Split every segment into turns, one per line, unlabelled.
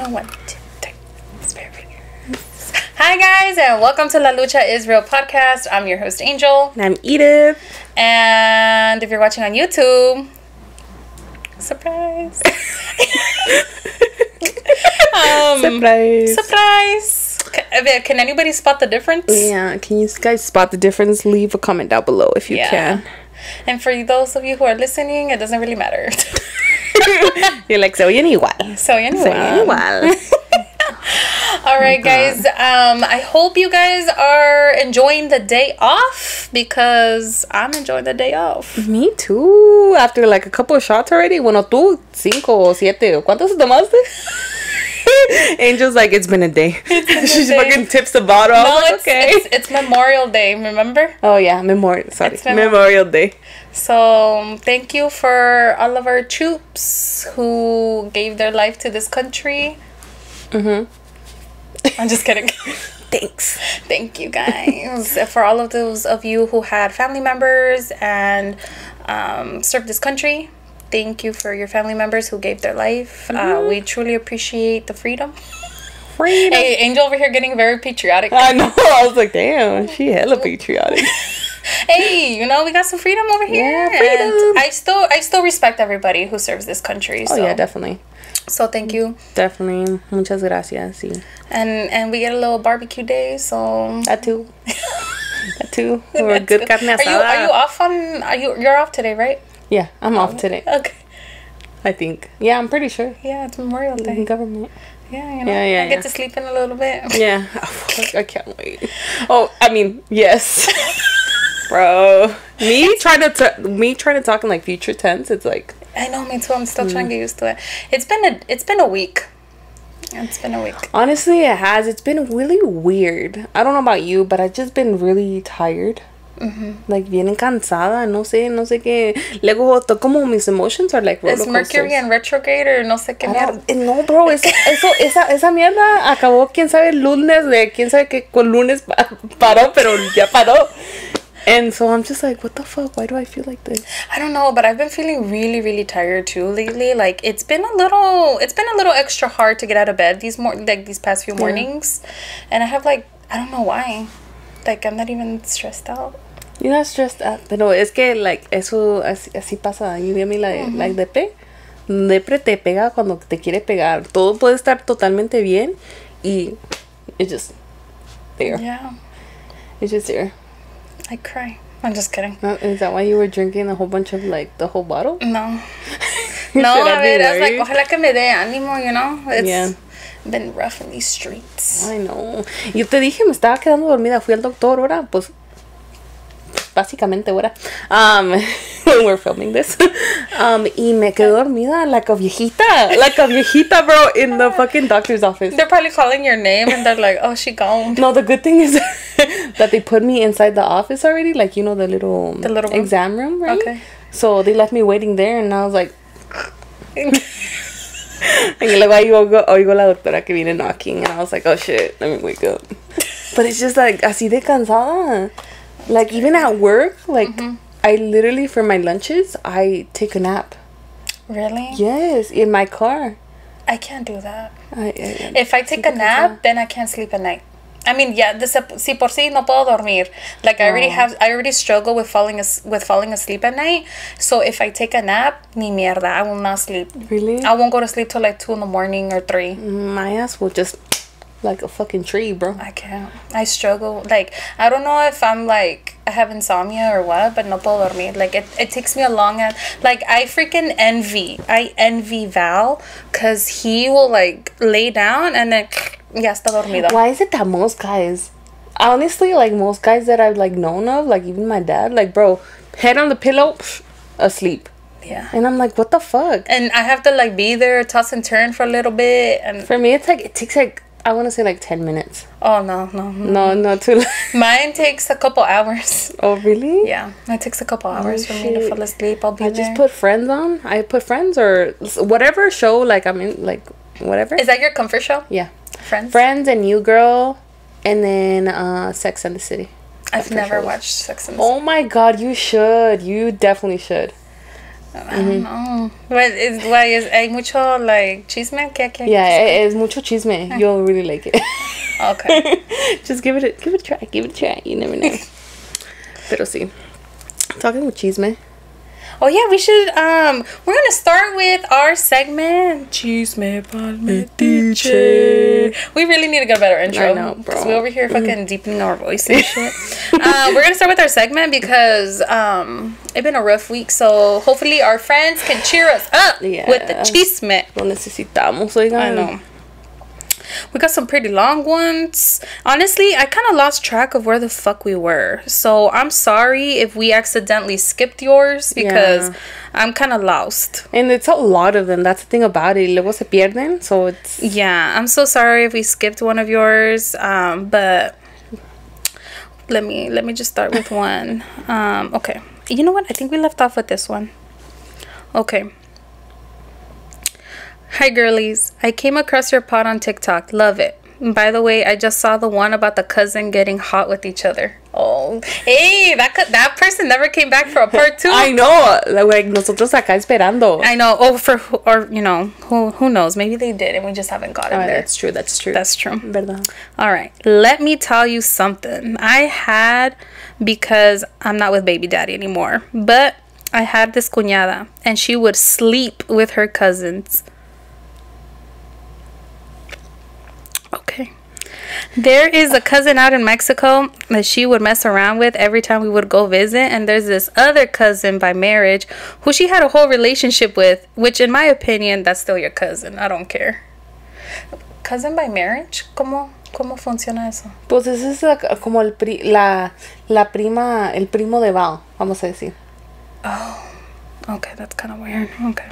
No, 1, 2, 3. Hi guys, and welcome to La Lucha is Real podcast. I'm your host Angel.
And I'm Edith.
And if you're watching on YouTube, surprise. Surprise. Can anybody spot the difference?
Yeah, can you guys spot the difference? Leave a comment down below if you can.
And for those of you who are listening, it doesn't really matter.
You're like, se oyen igual.
Se oyen igual. All right, guys. I hope you guys are enjoying the day off because I'm enjoying the day off.
Me too. After like a couple of shots already. Bueno, tú 5 o 7. ¿Cuántos tomaste? Angel's like, it's been a day. She fucking tips the bottle.
No,
like, okay.
It's Memorial Day, remember?
Oh yeah, Memorial Day.
So thank you for all of our troops who gave their life to this country. I'm just kidding.
Thanks.
Thank you guys. For all of those of you who had family members and served this country. Thank you for your family members who gave their life. We truly appreciate the freedom. Hey, Angel over here getting very patriotic.
I know. I was like, damn, she hella patriotic.
Hey, you know, we got some freedom over here.
Yeah, freedom.
And I still respect everybody who serves this country.
Oh, yeah, definitely.
So thank you.
Definitely. Muchas gracias. Sí.
And we get a little barbecue day, so
that too. That too. Or a good carne asada.
Are you off on? You're off today, right?
Yeah, I'm off today.
Okay.
I think. Yeah, I'm pretty sure.
Yeah, it's Memorial Day.
Government.
Yeah, you know. I get to sleep in a little bit.
Yeah. I can't wait. Oh, I mean, yes. Bro. Me trying to talk in like future tense, it's like,
I know, me too. I'm still trying to get used to it. It's been a week. It's been a week.
Honestly, it has. It's been really weird. I don't know about you, but I've just been really tired. Like bien cansada, no sé qué. Luego como mis emotions are like roller coasters.
Is Mercury in retrograde or no sé qué mierda?
No, bro, esa mierda acabó quién sabe el lunes de quién sabe qué con lunes paró, pero ya paró. And so I'm just like, what the fuck? Why do I feel like this?
I don't know, but I've been feeling really, really tired too lately. Like it's been a little extra hard to get out of bed these past few mornings, and I have like, I don't know why. Like I'm not even stressed out.
You're not stressed out, pero es que like eso así pasa. You get me like depre te pega cuando te quiere pegar. Todo puede estar totalmente bien y it's just there.
Yeah,
it's just there.
I cry. I'm just kidding.
Is that why you were drinking a whole bunch of like the whole bottle?
No. No, I was like, ojalá que me dé ánimo, you know? It's been rough in these streets.
I know. Yo te dije, me estaba quedando dormida. Fui al doctor ahora, pues básicamente ahora. When we're filming this. Y me quedé dormida like a viejita, bro, in the fucking doctor's office.
They're probably calling your name and they're like, oh, she gone.
No, the good thing is that they put me inside the office already, like, you know, the little room? Exam room, right?
Okay.
So they left me waiting there, and I was like, and luego oigo la doctora que viene knocking, and I was like, oh shit, let me wake up. But it's just like así de cansada. Like even at work, like I literally for my lunches I take a nap.
Really?
Yes, in my car.
I can't do that.
If
I take a nap, then I can't sleep at night. I mean, yeah, si por sí no puedo dormir. Like I already struggle with falling asleep at night. So if I take a nap, ni mierda, I will not sleep.
Really?
I won't go to sleep till like 2 in the morning or 3.
My ass will just like a fucking tree, bro.
I can't. I struggle. Like I don't know if I'm like I have insomnia or what, but no puedo dormir. Like it takes me a long like I freaking envy Val, cause he will like lay down and then ya está dormido.
Why is it that most guys, honestly, like most guys that I've like known of, like even my dad, like bro, head on the pillow, asleep.
Yeah.
And I'm like, what the fuck?
And I have to like be there, toss and turn for a little bit. And
for me, it takes like, I want to say like 10 minutes.
Oh, no.
No, too long.
Mine takes a couple hours.
Oh, really?
Yeah. It takes a couple hours for me to fall asleep. I'll be there.
Just put Friends on. I put Friends or whatever show, like I'm in, like whatever.
Is that your comfort show?
Yeah.
Friends
and New Girl, and then Sex and the City.
I've never watched Sex and the City.
Oh my god, you should. You definitely should.
I don't know. But hay mucho, like, chisme? ¿Qué?
Yeah, es mucho chisme. You'll really like it.
Okay.
Just give it a try. Give it a try. You never know. Pero sí. Talking with chisme.
Oh yeah, we should we're gonna start with our segment Chisme pal metiche. We really need to get a better intro.
I know, bro.
Because we over here fucking deepening our voice and shit. We're gonna start with our segment because it's been a rough week, so hopefully our friends can cheer us up with the chisme.
Lo necesitamos, oigan.
I know. We got some pretty long ones. Honestly, I kind of lost track of where the fuck we were. So I'm sorry if we accidentally skipped yours because I'm kind of lost.
And it's a lot of them. That's the thing about it. Luego se pierden. So it's...
Yeah, I'm so sorry if we skipped one of yours. But let me just start with one. Okay. You know what? I think we left off with this one. Okay. Hi girlies, I came across your pod on TikTok. Love it. By the way, I just saw the one about the cousin getting hot with each other. Oh, hey, that person never came back for a part 2.
I know, like nosotros acá esperando.
I know. Or you know, who knows? Maybe they did, and we just haven't gotten there.
That's true. That's true.
Verdad. All right, let me tell you something. Because I'm not with baby daddy anymore, but I had this cuñada, and she would sleep with her cousins. Okay. There is a cousin out in Mexico that she would mess around with every time we would go visit. And there's this other cousin by marriage who she had a whole relationship with, which in my opinion, that's still your cousin. I don't care. Cousin by marriage? ¿Cómo funciona eso?
Pues eso es como la prima, el primo de Val, vamos a decir.
Oh, okay. That's kind of weird. Okay.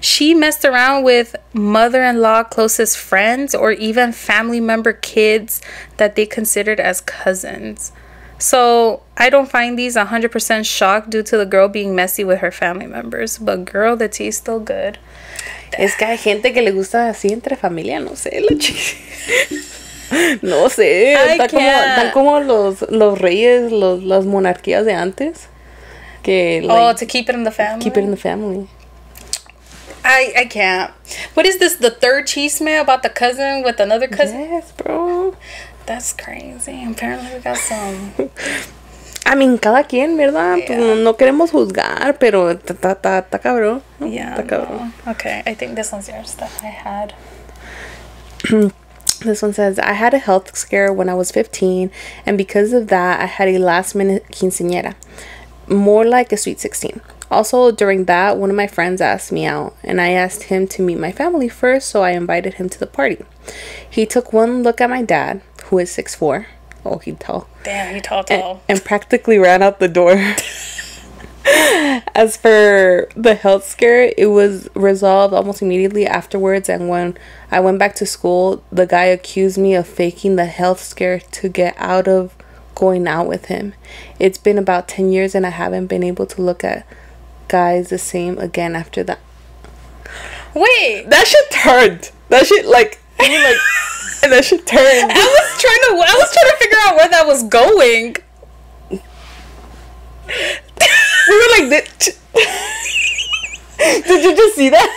She messed around with mother-in-law closest friends or even family member kids that they considered as cousins. So I don't find these 100% shocked due to the girl being messy with her family members. But girl, the tea's still good.
Es que hay gente que le gusta así entre familia, no sé, la chica. No sé, están como los reyes, las monarquías de antes. Que, like,
to keep it in the family?
Keep it in the family.
I can't. What is this? The third chisme about the cousin with another cousin?
Yes, bro.
That's crazy. Apparently we got some.
I mean, cada quien, ¿verdad?
Yeah.
No queremos juzgar, pero está cabrón.
Yeah.
Está cabrón.
No. Okay, I think this one's yours that I had.
This one says, I had a health scare when I was 15, and because of that, I had a last-minute quinceañera. More like a sweet 16. Also, during that, one of my friends asked me out, and I asked him to meet my family first, so I invited him to the party. He took one look at my dad, who is 6'4". Oh, he's tall.
Damn, he tall.
And practically ran out the door. As for the health scare, it was resolved almost immediately afterwards, and when I went back to school, the guy accused me of faking the health scare to get out of going out with him. It's been about 10 years, and I haven't been able to look at guys the same again after that.
Wait,
that shit turned. That shit like and that shit turned.
I was trying to figure out where that was going.
We were like, did you just see that?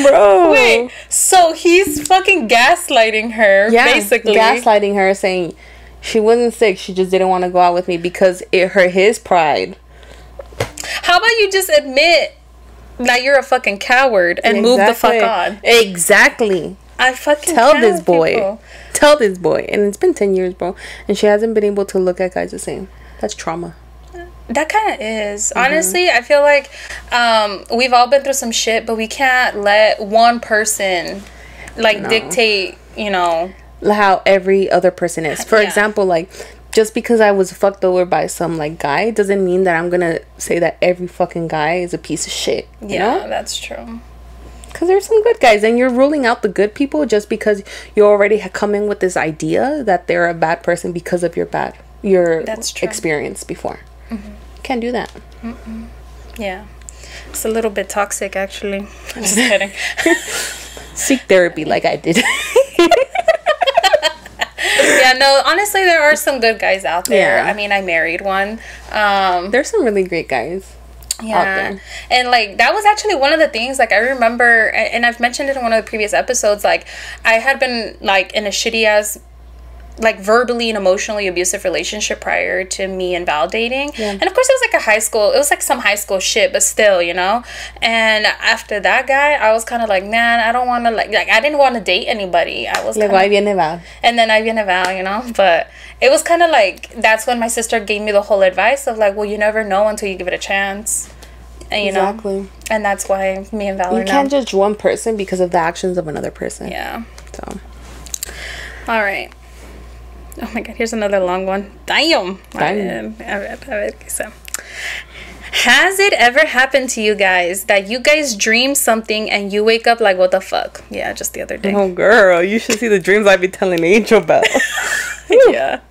Bro.
Wait, so he's fucking gaslighting her, basically.
Gaslighting her, saying she wasn't sick, she just didn't want to go out with me because it hurt his pride.
How about you just admit that you're a fucking coward and move the fuck on?
Exactly.
I fucking
tell this boy. Tell this boy. And it's been 10 years, bro. And she hasn't been able to look at guys the same. That's trauma.
That kind of is. Honestly, I feel like we've all been through some shit, but we can't let one person dictate,
how every other person is. For example, like, just because I was fucked over by some guy doesn't mean that I'm gonna say that every fucking guy is a piece of shit. You know?
That's true.
Because there's some good guys, and you're ruling out the good people just because you already come in with this idea that they're a bad person because of your experience before. Mm-hmm. Can't do that.
Mm-mm. Yeah, it's a little bit toxic, actually. I'm just kidding.
Seek therapy like I did.
Yeah, no, honestly, there are some good guys out there. I mean, I married one.
There's some really great guys. out there.
And like that was actually one of the things, like I remember, and I've mentioned it in one of the previous episodes, like I had been like in a shitty ass, like verbally and emotionally abusive relationship prior to me and Val dating. And of course it was like some high school shit, but still, you know. And after that guy, I was kind of like, man, I don't want to like I didn't want to date anybody. I was like,
ahí viene Val.
And then ahí viene Val, you know. But it was kind of like, that's when my sister gave me the whole advice of like, well, you never know until you give it a chance. And, you know, and that's why me and Val
you can't judge one person because of the actions of another person.
Yeah.
So
all right. Oh my god, here's another long one. Damn. Has it ever happened to you guys that you guys dream something and you wake up like, what the fuck? Yeah, just the other day.
Oh girl, you should see the dreams I be telling Angel about.
Yeah.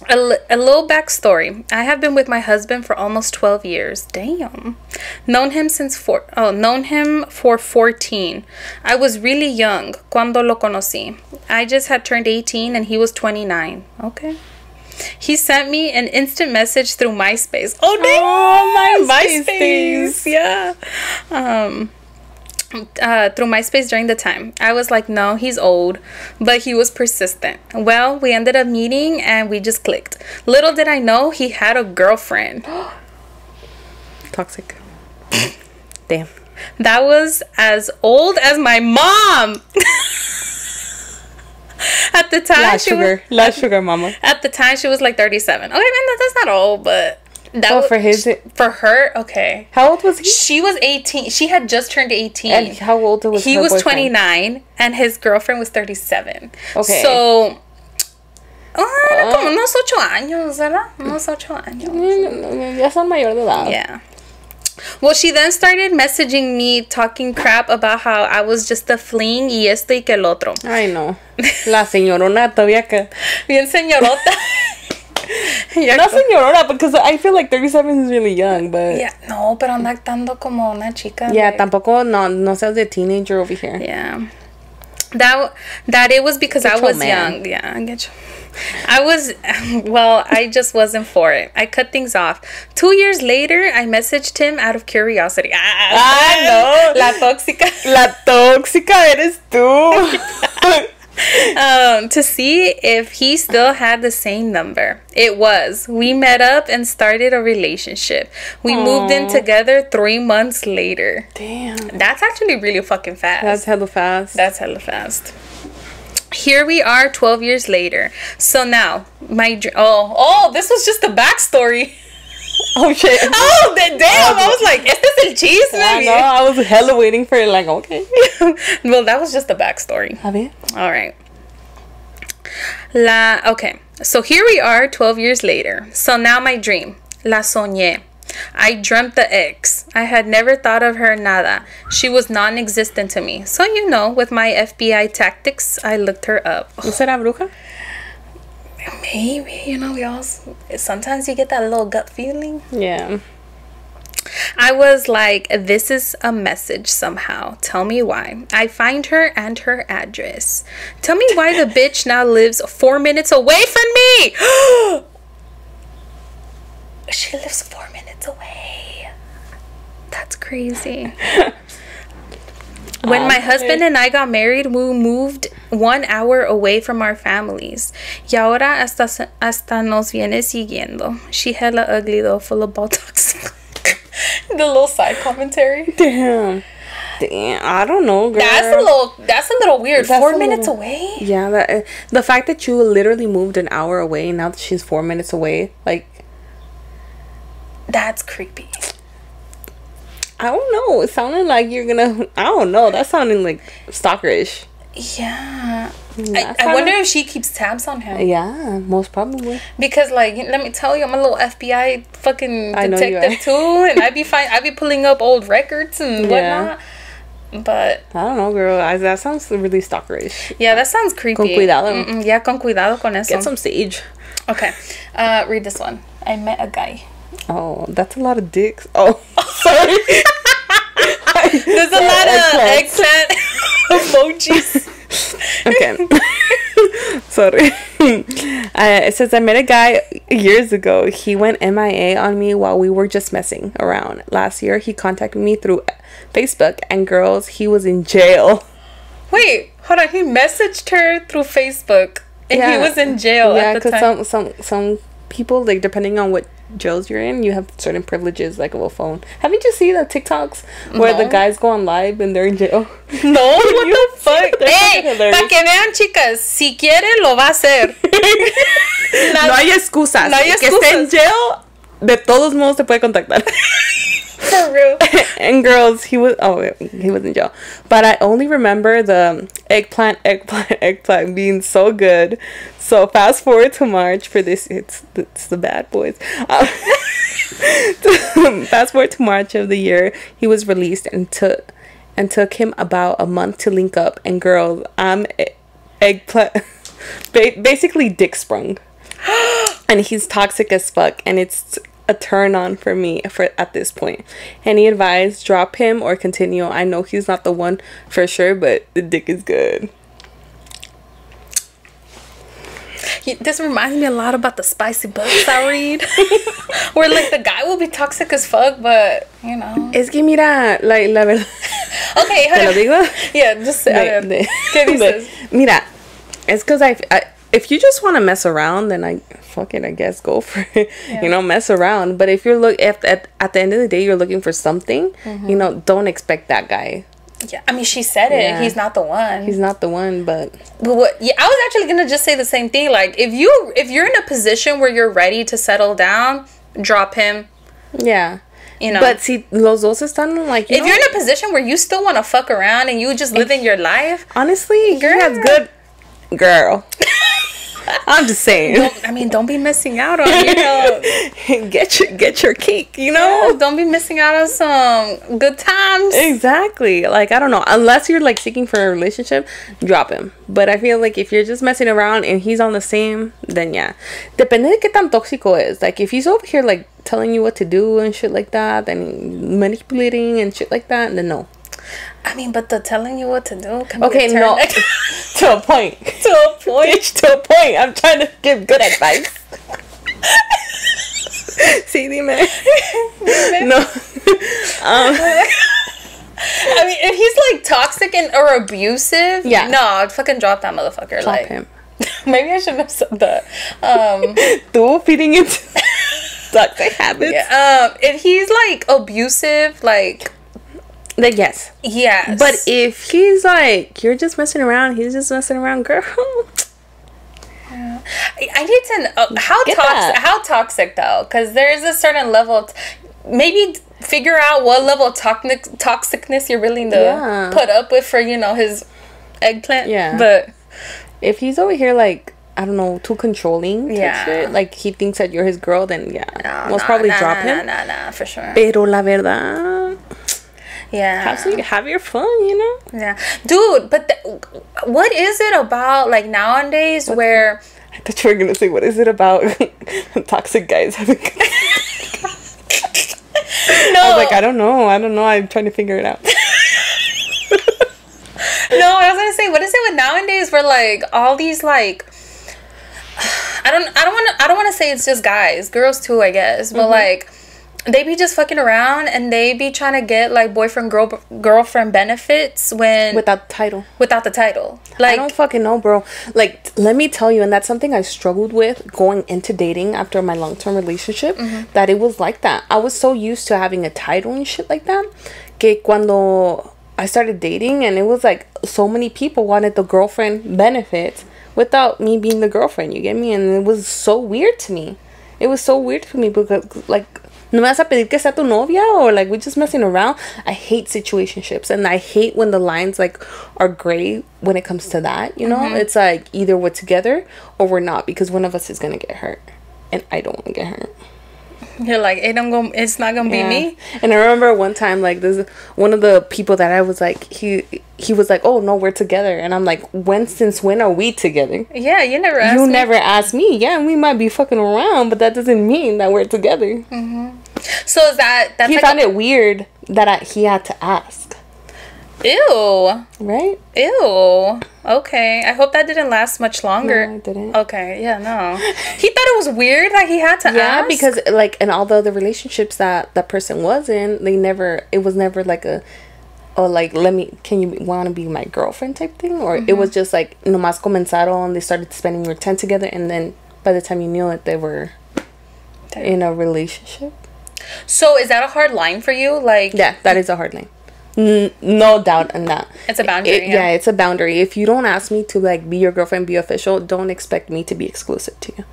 A little backstory. I have been with my husband for almost 12 years. Damn. Known him for 14. I was really young cuando lo conocí. I just had turned 18 and he was 29. Okay. He sent me an instant message through MySpace. Oh, damn.
Oh,
MySpace. Yeah. Through MySpace during the time. I was like, no, he's old, but he was persistent. Well, we ended up meeting and we just clicked. Little did I know he had a girlfriend.
Toxic. Damn.
That was as old as my mom. At the time,
last sugar mama.
At the time, she was like 37. Okay, man, that's not old, but that was, for her, okay.
How old was he?
She was 18. She had just turned 18.
And how old was
he?
Her
was
boyfriend?
29, and his girlfriend was 37.
Okay.
So, como unos 8 años, ¿verdad? Unos 8 años.
Ya son mayor de edad.
Yeah. Well, she then started messaging me, talking crap about how I was just a fling y esto y que el otro.
Ay, no. La señorona todavía que...
Bien señorota.
Not señorona, because I feel like 37 is really young, but...
Yeah, no, pero anda actuando como una chica.
Yeah,
like,
tampoco, no seas a teenager over here.
Yeah. That it was because I was young. Yeah, I get you. I just wasn't for it. I cut things off. 2 years later, I messaged him out of curiosity.
No.
La tóxica.
La tóxica eres tú.
To see if he still had the same number. It was. We met up and started a relationship. We moved in together 3 months later.
Damn.
That's actually really fucking fast.
That's hella fast.
Here we are 12 years later. So now, this was just the backstory.
Oh, shit.
Oh, damn. I was like, este es el chisme.
I know. I was hella waiting for it, like, okay.
Well, that was just the backstory.
A ver.
All right. Okay. So here we are 12 years later. So now my dream. La soñé. I dreamt the ex. I had never thought of her nada. She was non-existent to me. So, you know, with my FBI tactics, I looked her up.
¿Será bruja?
Maybe, you know, sometimes you get that little gut feeling.
Yeah.
I was like, this is a message somehow. Tell me why. I find her and her address. Tell me why the bitch now lives 4 minutes away from me. She lives 4 minutes away. That's crazy. When my husband and I got married, we moved 1 hour away from our families. Y ahora hasta nos viene siguiendo. She hella ugly though, full of Botox. The little side commentary.
Damn, I don't know, girl.
That's a little weird. 4 minutes away?
Yeah, the fact that you literally moved an hour away, now that she's 4 minutes away, like...
That's creepy.
I don't know. It sounded like you're gonna... I don't know. That sounded like stalkerish.
Yeah. I wonder if she keeps tabs on him.
Yeah, most probably.
Because, like, let me tell you, I'm a little FBI fucking detective too, and I be pulling up old records and whatnot. But
I don't know, girl. That sounds really stalkerish.
Yeah, that sounds creepy.
Con cuidado.
Yeah, con cuidado con eso.
Get some sage.
Okay. Read this one. I met a guy.
Oh, that's a lot of dicks. Oh, sorry.
There's a lot of eggplant emojis.
Okay. Sorry. It says, I met a guy years ago. He went MIA on me while we were just messing around. Last year, he contacted me through Facebook, and girls, he was in jail.
Wait, hold on. He messaged her through Facebook, and he was in jail at the time.
Yeah, because some people, like, depending on what jails you're in, you have certain privileges, like, of a phone. Haven't you seen the TikToks where the guys go on live and they're in jail?
No, what the fuck? Hey, para que vean, chicas, si quiere lo va a hacer.
No hay excusas.
No hay excusas.
Que esté en jail, de todos modos te puede contactar.
For real.
And girls, he was in jail. But I only remember the eggplant being so good. So fast forward to March for this. It's the bad boys. Fast forward to March of the year, he was released and took him about a month to link up. And girls, I'm eggplant, basically dick sprung, and he's toxic as fuck, and it's a turn on for me at this point. Any advice? Drop him or continue? I know he's not the one for sure, but the dick is good.
This reminds me a lot about the spicy books I read, where like the guy will be toxic as fuck, but you know.
Es que mira, like, la verdad.
Okay,
¿Te lo digo?
Yeah, just ¿qué dices?
Mira, it's because I if you just want to mess around, then I guess go for it. Yeah. You know, mess around. But if you're at the end of the day, you're looking for something, you know, don't expect that guy.
Yeah, I mean, she said it. Yeah. He's not the one.
He's not the one, but
what? Yeah, I was actually gonna just say the same thing. Like, if you're in a position where you're ready to settle down, drop him.
Yeah.
You know.
But see, los dos están like.
If you're in a position where you still want to fuck around and you just living your life,
honestly, girl, he has good. Girl. I'm just saying.
Don't be missing out on, you know.
get your cake, you know.
Yeah, don't be missing out on some good times.
Exactly. Like, I don't know. Unless you're like seeking for a relationship, drop him. But I feel like if you're just messing around and he's on the same, then yeah. Depende de qué tan tóxico es. Like, if he's over here like telling you what to do and shit like that, and manipulating and shit like that, then no.
I mean, but the telling you what to do can
okay,
be
no. To a point. To a point. Bitch, to a point. I'm trying to give good advice. Sí, dime. No.
I mean, if he's like toxic or abusive,
yeah,
no, I'd fucking drop that motherfucker.
Drop him.
Maybe I shouldn't have said that.
Tú feeding into toxic habits.
Yeah. If he's like abusive, like
yes.
Yes.
But if he's like, you're just messing around, he's just messing around, girl.
Yeah. I need to know how toxic though, because there is a certain level of maybe figure out what level of toxicness you're willing to put up with for, you know, his eggplant.
Yeah.
But
if he's over here like, I don't know, too controlling type shit, like he thinks that you're his girl, then most probably drop him.
Nah, for sure.
Pero la verdad,
yeah,
have your fun, you know.
Yeah, dude. But what is it about like nowadays where?
I thought you were gonna say, what is it about toxic guys having? No, I was like, I don't know. I'm trying to figure it out.
No, I was gonna say, what is it with nowadays where like all these like. I don't want to say it's just guys, girls too, I guess, but like they be just fucking around and they be trying to get like boyfriend girlfriend benefits
without the title.
Like,
I don't fucking know, bro. Like, let me tell you, and that's something I struggled with going into dating after my long-term relationship, that it was like that. I was so used to having a title and shit like that, que cuando I started dating, and it was like so many people wanted the girlfriend benefits without me being the girlfriend, you get me? And it was so weird to me. It was so weird for me because, like, no me vas a pedir que sea tu novia, or like we're just messing around. I hate situationships, and I hate when the lines like are gray when it comes to that, you know? It's like either we're together or we're not, because one of us is gonna get hurt, and I don't want to get hurt.
You're like, it's not gonna be me.
And I remember one time, like, this one of the people that I was like, he was like, oh no, we're together, and I'm like, since when are we together?
Yeah, you never asked me.
You never asked me. Yeah, we might be fucking around, but that doesn't mean that we're together.
So is that's
he
like
found it weird that he had to ask.
Ew.
Right?
Ew. Okay. I hope that didn't last much longer.
No, I didn't.
Okay. Yeah, no. He thought it was weird that he had to ask.
Yeah, because like in all the other relationships that that person was in, it was never like a, oh, like, can you want to be my girlfriend type thing? Or it was just like, nomás comenzaron, they started spending more time together, and then by the time you knew it, they were in a relationship.
So is that a hard line for you? Like,
yeah, that is a hard line. No doubt in that.
It's a boundary.
Yeah, it's a boundary. If you don't ask me to like be your girlfriend, be official, don't expect me to be exclusive to you.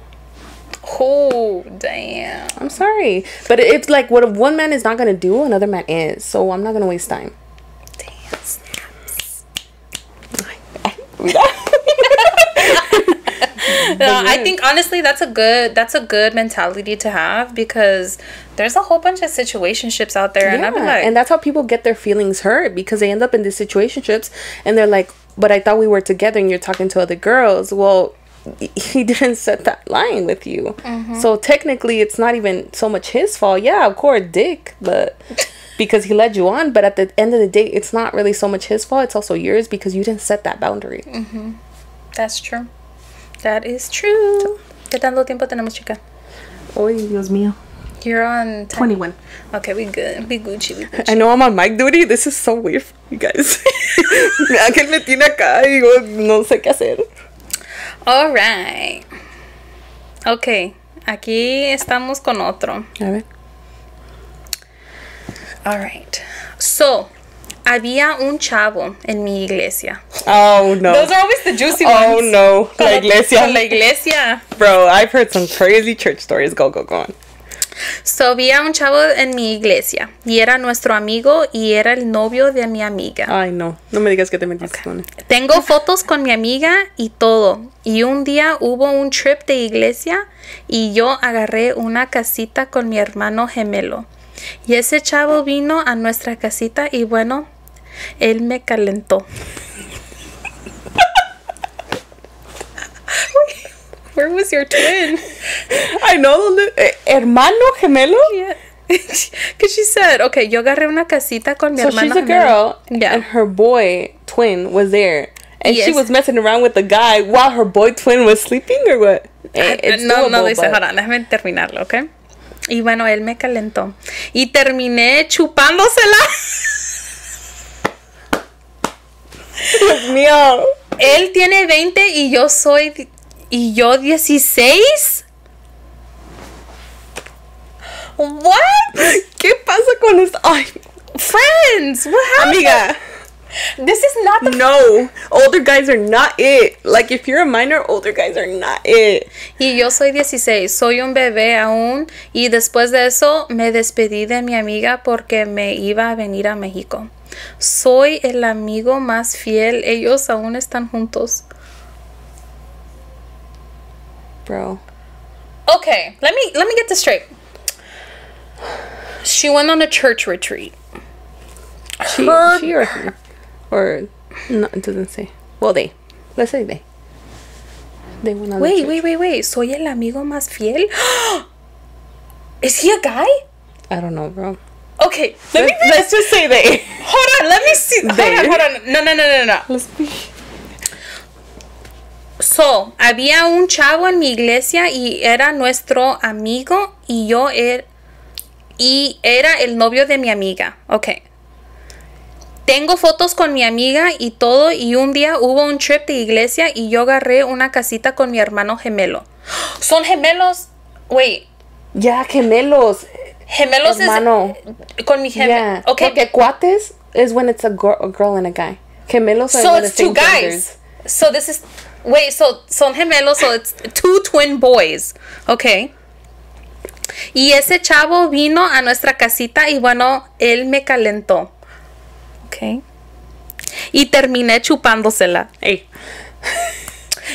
Oh, damn.
I'm sorry, but it's like what one man is not gonna do, another man is. So I'm not gonna waste time.
Damn snaps. No, I think honestly that's a good mentality to have, because there's a whole bunch of situationships out there, and I've been like,
and that's how people get their feelings hurt, because they end up in these situationships and they're like, but I thought we were together and you're talking to other girls. Well, he didn't set that line with you, so technically it's not even so much his fault. Yeah, of course, dick, but because he led you on, but at the end of the day, it's not really so much his fault, it's also yours, because you didn't set that boundary.
That's true. That is true. ¿Qué tanto tiempo tenemos, chica?
Oy, Dios mío.
You're on
21.
Okay, we good. We Gucci.
I know I'm on mic duty. This is so weird for you guys. Ángel me tiene acá y yo no sé qué hacer.
All right. Okay, aquí estamos con otro.
A ver.
All right. So, había un chavo en mi iglesia.
Oh, no.
Those are always the juicy ones.
Oh, no. La iglesia.
Con la iglesia.
Bro, I've heard some crazy church stories. Go on.
So, había un chavo en mi iglesia y era nuestro amigo y era el novio de mi amiga.
Ay, no. No me digas que te metiste con él.
Tengo fotos con mi amiga y todo. Y un día hubo un trip de iglesia y yo agarré una casita con mi hermano gemelo. Y ese chavo vino a nuestra casita y bueno, él me calentó. Where was your twin?
I know. Hermano gemelo?
Yeah. Because she said, okay, yo agarré una casita con mi hermano.
So she's a girl, and her boy twin was there. And she was messing around with the guy while her boy twin was sleeping, or what?
No, dice, hold on, déjame terminarlo, ¿ok? Y bueno, él me calentó. Y terminé chupándosela.
Dios mío.
Él tiene 20 y yo 16. What?
¿Qué pasa con esto? Ay,
friends, what happened?
Amiga.
This is not the...
No, older guys are not it. Like, if you're a minor, older guys are not it.
Y yo soy 16, soy un bebé aún. Y después de eso, me despedí de mi amiga porque me iba a venir a México. Soy el amigo más fiel. Ellos aún están juntos.
Bro.
Okay, let me get this straight. She went on a church retreat.
She or no, it doesn't say. Well, let's say they went on.
Wait. Soy el amigo más fiel. Is he a guy?
I don't know, bro.
Okay,
let's just say they.
Hold on, let me see. Hold on. No.
Let's be.
So, había un chavo en mi iglesia y era nuestro amigo y era el novio de mi amiga. Okay. Tengo fotos con mi amiga y todo, y un día hubo un trip de iglesia y yo agarré una casita con mi hermano gemelo. ¿Son gemelos? Wait.
Ya, gemelos.
Gemelos
hermano.
Es con mi gemelo.
Yeah.
Okay.
Porque cuates is when it's a girl and a guy. Gemelos are
so
when
it's two guys.
Genders.
So this is... Wait, so son gemelos, so it's two twin boys. Okay. Y ese chavo vino a nuestra casita y bueno, él me calentó. Okay. Y terminé chupándosela.
Hey.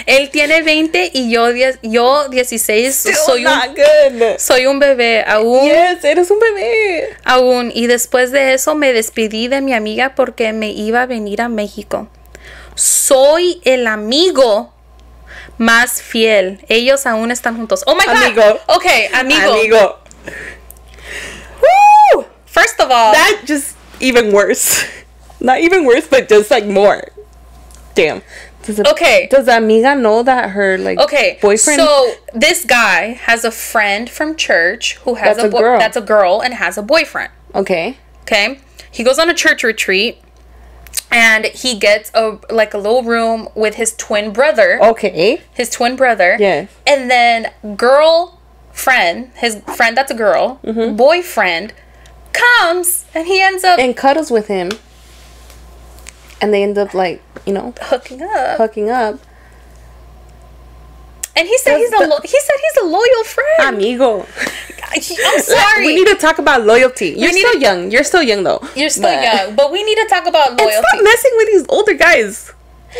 Él tiene 20 y yo 16. Soy un bebé aún.
Yes, eres un bebé.
Aún. Y después de eso me despedí de mi amiga porque me iba a venir a México. Soy el amigo más fiel. Ellos aún están juntos. Oh my God.
Amigo.
Okay,
amigo.
Woo! First of all,
that just even worse. Not even worse, but just like more. Damn. Does the amiga know that her boyfriend?
So this guy has a friend from church who has that's a girl and has a boyfriend. Okay. He goes on a church retreat, and he gets a little room with his twin brother. His twin brother. Yes. And then his friend that's a girl, boyfriend, comes and he ends up
and cuddles with him. And they end up hooking up. And
he said he's a loyal friend.
Amigo.
I'm sorry.
We need to talk about loyalty. You're still young. You're still young though.
You're still young, but we need to talk about loyalty.
And stop messing with these older guys.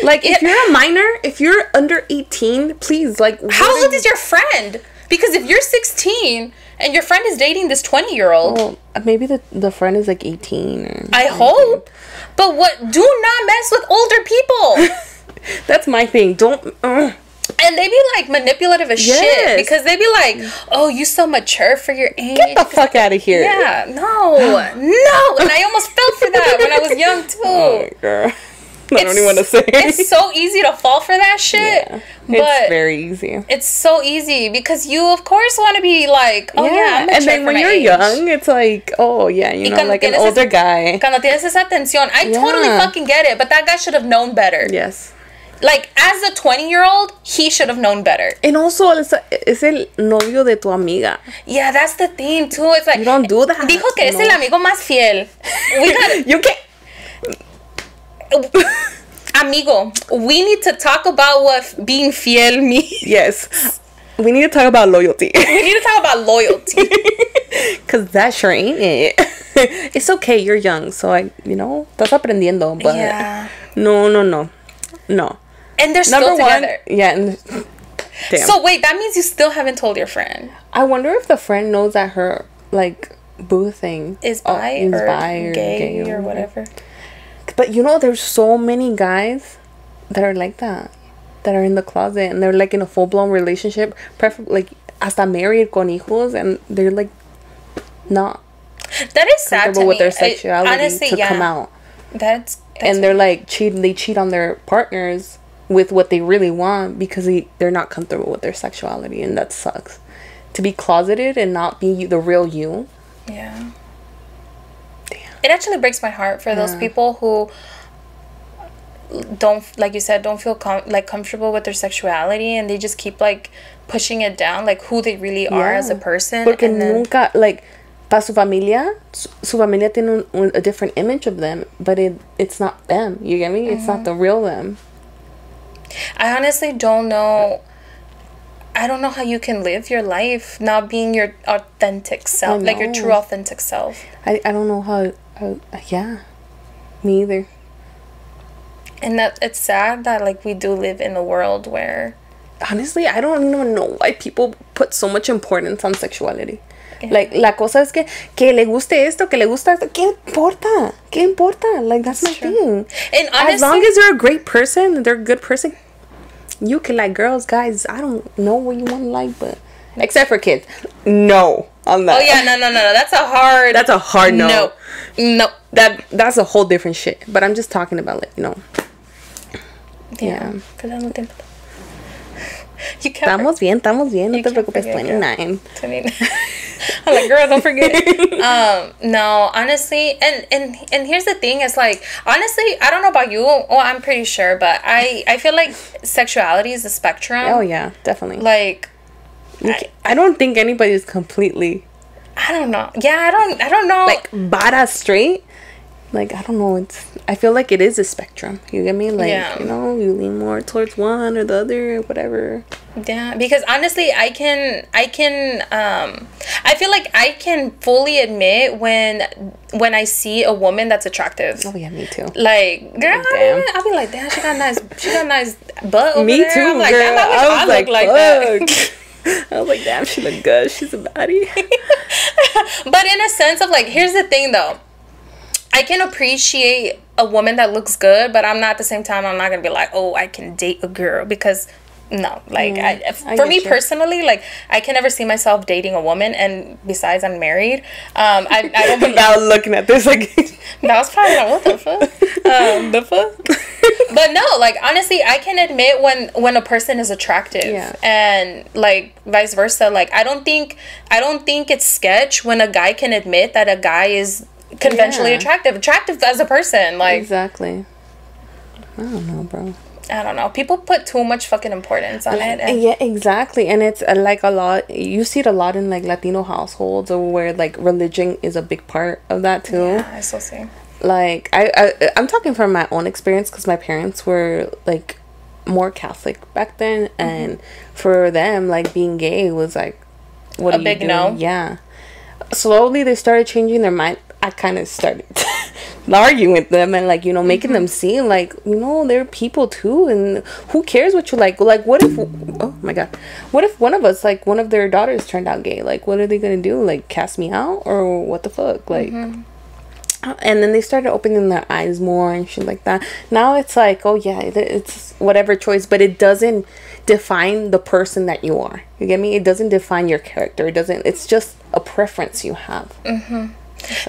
If you're a minor, if you're under 18, please
how old is your friend? Because if you're 16 and your friend is dating this 20-year-old,
well, maybe the friend is 18 or
I hope. But do not mess with older people.
That's my thing. Don't
And they be manipulative as shit, because they be oh, you so mature for your age.
Get the fuck out of here.
Yeah, no. And I almost fell for that when I was young too.
Oh, girl. I don't even want to say.
It's so easy to fall for that shit.
Yeah, it's very easy.
It's so easy because you, of course, want to be I'm
and then when you're young, it's oh yeah, an older guy.
Cuando tienes esa atención, I totally fucking get it, but that guy should have known better.
Yes.
As a 20-year-old, he should have known better.
And also, es el novio de tu amiga.
Yeah, that's the thing too. It's
you don't do that.
Dijo que es el amigo más fiel.
You can't.
Amigo, we need to talk about what being fiel means.
Yes. We need to talk about loyalty.
We need to talk about loyalty.
Because that sure ain't it. It's okay, you're young, so estás aprendiendo, but no.
And they're still together.
Yeah. Damn.
So wait, that means you still haven't told your friend.
I wonder if the friend knows that her boo thing
is bi or gay or whatever.
But there's so many guys that are like that are in the closet, and they're in a full-blown relationship, preferably hasta married con hijos, and they're not
that is sad to me.
With their sexuality honestly, to come out.
That's
and they're they cheat on their partners with what they really want because they're not comfortable with their sexuality, and that sucks. To be closeted and not be the real you.
Yeah. It actually breaks my heart for those people who don't, like you said, don't feel comfortable with their sexuality, and they just keep pushing it down, who they really are as a person.
Porque nunca para su familia tiene a different image of them, but it's not them. You get me? It's not the real them.
I honestly don't know. I don't know how you can live your life not being your authentic self, your true authentic self.
I don't know how. Yeah, me either.
And that it's sad that we do live in a world where
honestly I don't even know why people put so much importance on sexuality. Yeah. La cosa es que le guste esto, que le gusta esto. ¿Qué importa? That's my thing. And honestly, as long as they're a great person, they're a good person, you can girls, guys. I don't know what you want to but except for kids, no. On that.
Oh yeah, no. That's a hard
no. No. That's a whole different shit. But I'm just talking about
Yeah. You can't.
Estamos bien. No te preocupes. 29.
I'm girl, don't forget. No, honestly, and here's the thing. It's honestly, I don't know about you. Oh, I'm pretty sure, but I feel like sexuality is a spectrum.
Oh yeah, definitely.
I
don't think anybody's completely.
I don't know. Yeah, I don't know.
Bada straight. I don't know. I feel like it is a spectrum. You get me? You lean more towards one or the other or whatever.
Yeah, because honestly, I feel like I can fully admit when I see a woman that's attractive.
Oh yeah, me too.
Girl, I'll be like, damn, she got a nice butt over
me
there.
Too,
I'm
girl.
Damn, I look like that.
I was like, damn, she look good. She's a baddie.
But in a sense of here's the thing though. I can appreciate a woman that looks good, but I'm not at the same time, I'm not going to be oh, I can date a girl, because no, like
I
for me
get you.
personally, like I can never see myself dating a woman, and besides I'm married. I don't believe
Now looking at this like
that was probably like, what the fuck? The fuck? But no, like honestly, I can admit when a person is attractive,
Yeah.
and like vice versa. Like I don't think it's sketch when a guy can admit that a guy is conventionally
Yeah.
attractive as a person. Like
exactly. I don't know, bro.
I don't know. People put too much fucking importance on it. And
Yeah, exactly. And it's like a lot, you see it a lot in like Latino households, or where like religion is a big part of that too.
yeah, I still see.
Like I'm talking from my own experience, because my parents were like more Catholic back then, and for them like being gay was like what
A
are you
big
doing?
no.
Yeah. Slowly they started changing their mind. I kind of started arguing with them, and like, you know, making them see like, you know, they're people too, and who cares what you like what if, oh my god, what if one of us, like one of their daughters turned out gay? Like what are they gonna do, like cast me out or what the fuck? Like and then they started opening their eyes more and shit like that. Now it's like, oh yeah, it's whatever choice, but it doesn't define the person that you are. You get me? It doesn't define your character. It doesn't. It's just a preference you have.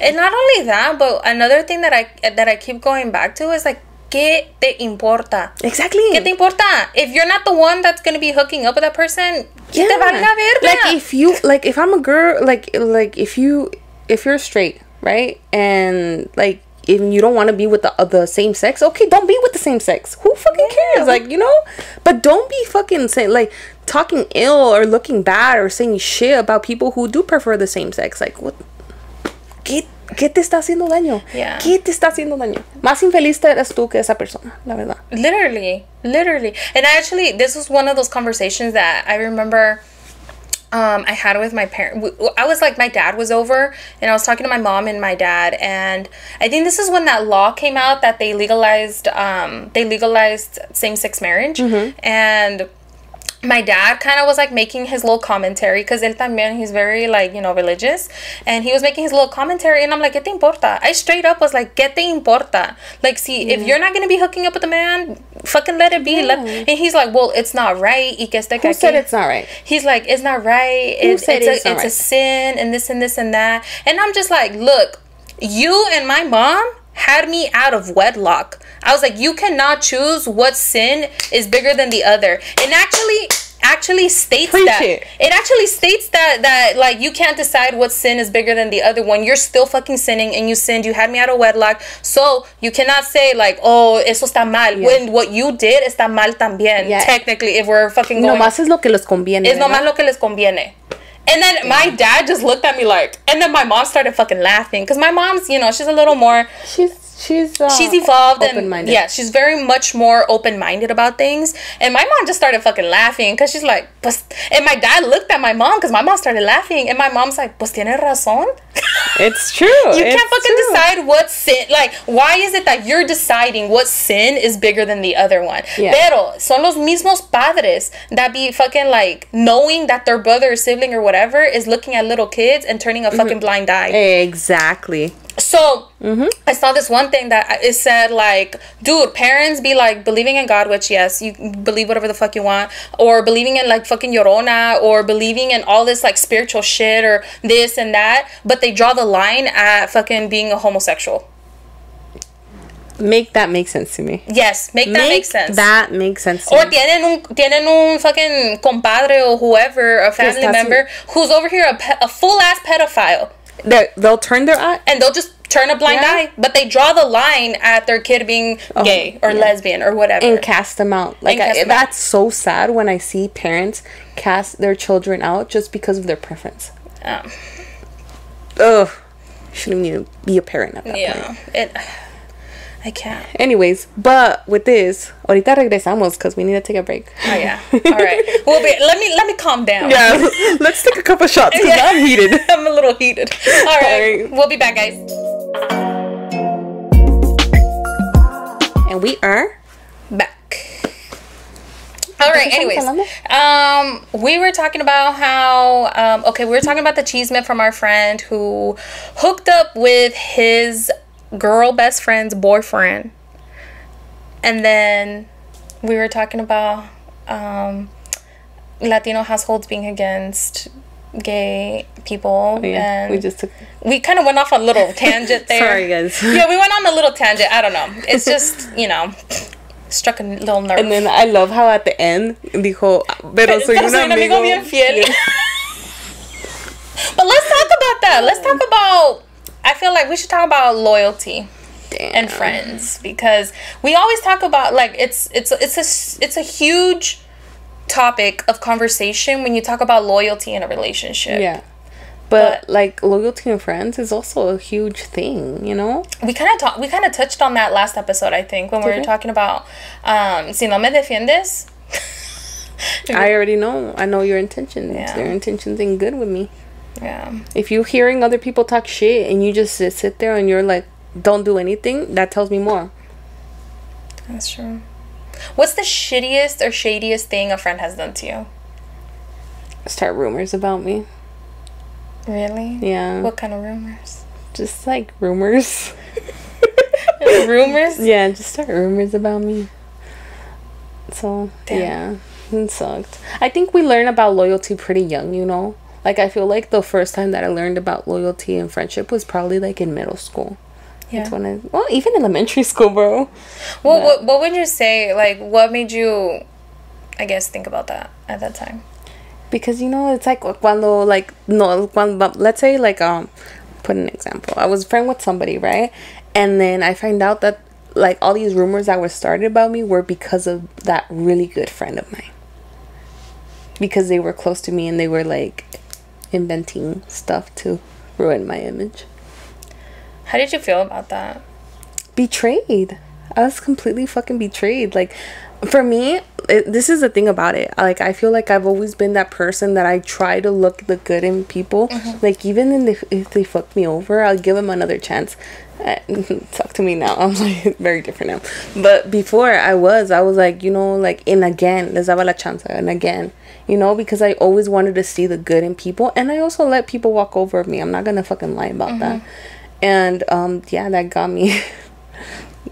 And not only that, but another thing that I keep going back to is like, ¿qué te importa?
Exactly.
¿Qué te importa? If you're not the one that's gonna be hooking up with that person, ¿qué te valga verga?
Like if I'm a girl, like if you're straight, right, and like if you don't want to be with the same sex, okay, don't be with the same sex. Who fucking cares? Like, you know, but don't be fucking saying like talking ill or looking bad or saying shit about people who do prefer the same sex. Like what? ¿Qué te está haciendo daño?
Yeah.
¿Qué te está haciendo daño? Más infeliz eres tú que esa persona, la verdad.
Literally. And actually, this was one of those conversations that I remember I had with my parents. I was like, my dad was over, and I was talking to my mom and my dad, and I think this is when that law came out that they legalized same-sex marriage, and my dad kind of was like making his little commentary, because él también, he's very like, you know, religious, and he was making his little commentary, and I'm like, ¿qué te importa? I straight up was like, ¿qué te importa? Like, see, if you're not gonna be hooking up with a man, fucking let it be. And he's like, well, it's not right. Y que este
Who said it's not right?
He's like, it's not right. It's a sin, and this and this and that. And I'm just like, look, you and my mom had me out of wedlock. I was like, you cannot choose what sin is bigger than the other. And actually states that it actually states that like you can't decide what sin is bigger than the other one. You're still fucking sinning, and you sinned. You had me out of wedlock, so you cannot say like, oh, eso está mal, when what you did está mal también. Technically, if we're fucking going,
nomás es lo que les conviene.
Es nomás lo que les conviene. And then my dad just looked at me like, and then my mom started fucking laughing, because my mom's, you know, she's a little more, she's evolved, and yeah, she's very much more open-minded about things. And my mom just started fucking laughing, because she's like, pues, and my dad looked at my mom, because my mom started laughing, and my mom's like, pues tiene razón.
It's true.
You can't fucking decide what sin, like, why is it that you're deciding what sin is bigger than the other one? Pero son los mismos padres that be fucking like knowing that their brother or sibling or whatever is looking at little kids and turning a fucking blind eye.
Exactly.
So I saw this one thing that it said like, dude, parents be like believing in God, which yes, you believe whatever the fuck you want, or believing in like fucking Llorona, or believing in all this like spiritual shit or this and that, but they draw the line at fucking being a homosexual.
Make that make sense to me.
Yes, make that make sense.
That makes sense to
or
me.
tienen un fucking compadre or whoever, a family member who's over here a full ass pedophile.
They'll turn their eye,
and they'll just turn a blind eye, but they draw the line at their kid being gay or lesbian or whatever,
and cast them out. Like that's so sad when I see parents cast their children out just because of their preference. Ugh, shouldn't even be a parent at that point.
I can't.
Anyways, but with this, ahorita regresamos because we need to take a break.
Oh yeah. All right. We'll be. Let me calm down.
Yeah. Let's take a couple shots because I'm heated.
I'm a little heated. All right. We'll be back, guys.
And we are
back. All right. Anyways, we were talking about how we were talking about the chisme from our friend who hooked up with his girl best friend's boyfriend, and then we were talking about Latino households being against gay people.
Oh, yeah.
And we kind of went off on a little tangent there.
Sorry, guys.
Yeah, we went on a little tangent. I don't know. It's just, struck a little nerve.
And then I love how at the end dijo, pero soy un amigo
bien fiel. But let's talk about that. Let's talk about, I feel like we should talk about loyalty.
Damn.
And friends, because we always talk about, like, it's a huge topic of conversation when you talk about loyalty in a relationship.
Yeah. But like loyalty in friends is also a huge thing, We kind of
touched on that last episode, I think, when we were talking about si no me defiendes.
I already know. I know your intentions.
Yeah.
Your intentions ain't good with me.
Yeah.
If you're hearing other people talk shit and you just sit there and you're like, don't do anything, that tells me more.
That's true. What's the shittiest or shadiest thing a friend has done to you?
Start rumors about me.
Really?
Yeah.
What kind of rumors?
Just like rumors.
Rumors?
Yeah, just start rumors about me. So,
damn.
Yeah, it sucked. I think we learn about loyalty pretty young, Like, I feel like the first time that I learned about loyalty and friendship was probably, like, in middle school. Yeah. That's when even elementary school, bro.
Well, what would you say, like, what made you, I guess, think about that at that time?
Because, it's like, let's say, like, put an example. I was a friend with somebody, right? And then I find out that, like, all these rumors that were started about me were because of that really good friend of mine. Because they were close to me and they were, like, inventing stuff to ruin my image.
How did you feel about that?
Betrayed. I was completely fucking betrayed. Like, for me, this is the thing about it. Like, I feel like I've always been that person that I try to look the good in people. Mm-hmm. Like, even if they fuck me over, I'll give them another chance. Talk to me now. I'm like very different now. But before I was like, like, and again, les daba la chance, and again, because I always wanted to see the good in people, and I also let people walk over me. I'm not gonna fucking lie about that. And yeah, that got me.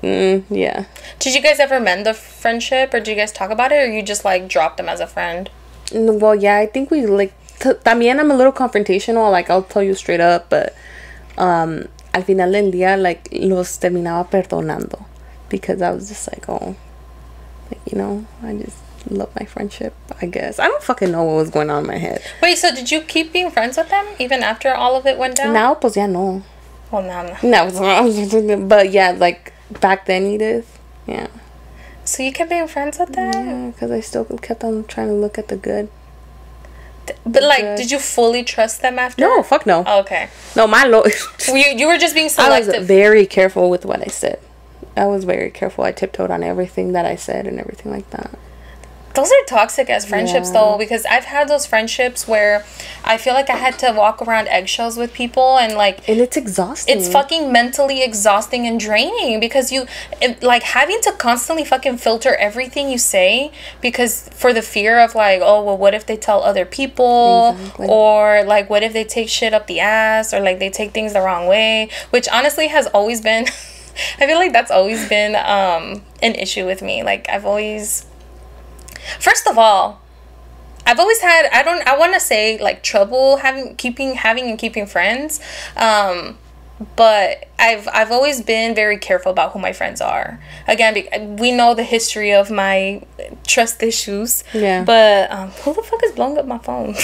Yeah. Did
you guys ever mend the friendship, or did you guys talk about it, or you just like dropped them as a friend?
Well, yeah, I think we like. También I'm a little confrontational. Like, I'll tell you straight up, but al final del día, like, los terminaba perdonando, because I was just like, oh, like, I just love my friendship, I guess. I don't fucking know what was going on in my head.
Wait, so did you keep being friends with them even after all of it went down?
Now, pues ya no.
Well, no.
No, but yeah, like, back then, Edith, yeah.
So you kept being friends with them?
Yeah, because I still kept on trying to look at the good.
But, like, did you fully trust them after?
No, fuck no.
Oh, okay.
No,
you were just being selective.
I was very careful with what I said. I was very careful. I tiptoed on everything that I said and everything like that.
Those are toxic as friendships, though, because I've had those friendships where I feel like I had to walk around eggshells with people, and
it's exhausting.
It's fucking mentally exhausting and draining, because having to constantly fucking filter everything you say, because for the fear of like, oh, well, what if they tell other people, exactly. Or like, what if they take shit up the ass, or like they take things the wrong way, which honestly has always been, I feel like that's always been an issue with me. Like, I've always. First of all, I've always had, I want to say, like, trouble having and keeping friends. But I've always been very careful about who my friends are. Again, we know the history of my trust issues.
Yeah.
But who the fuck is blowing up my phone?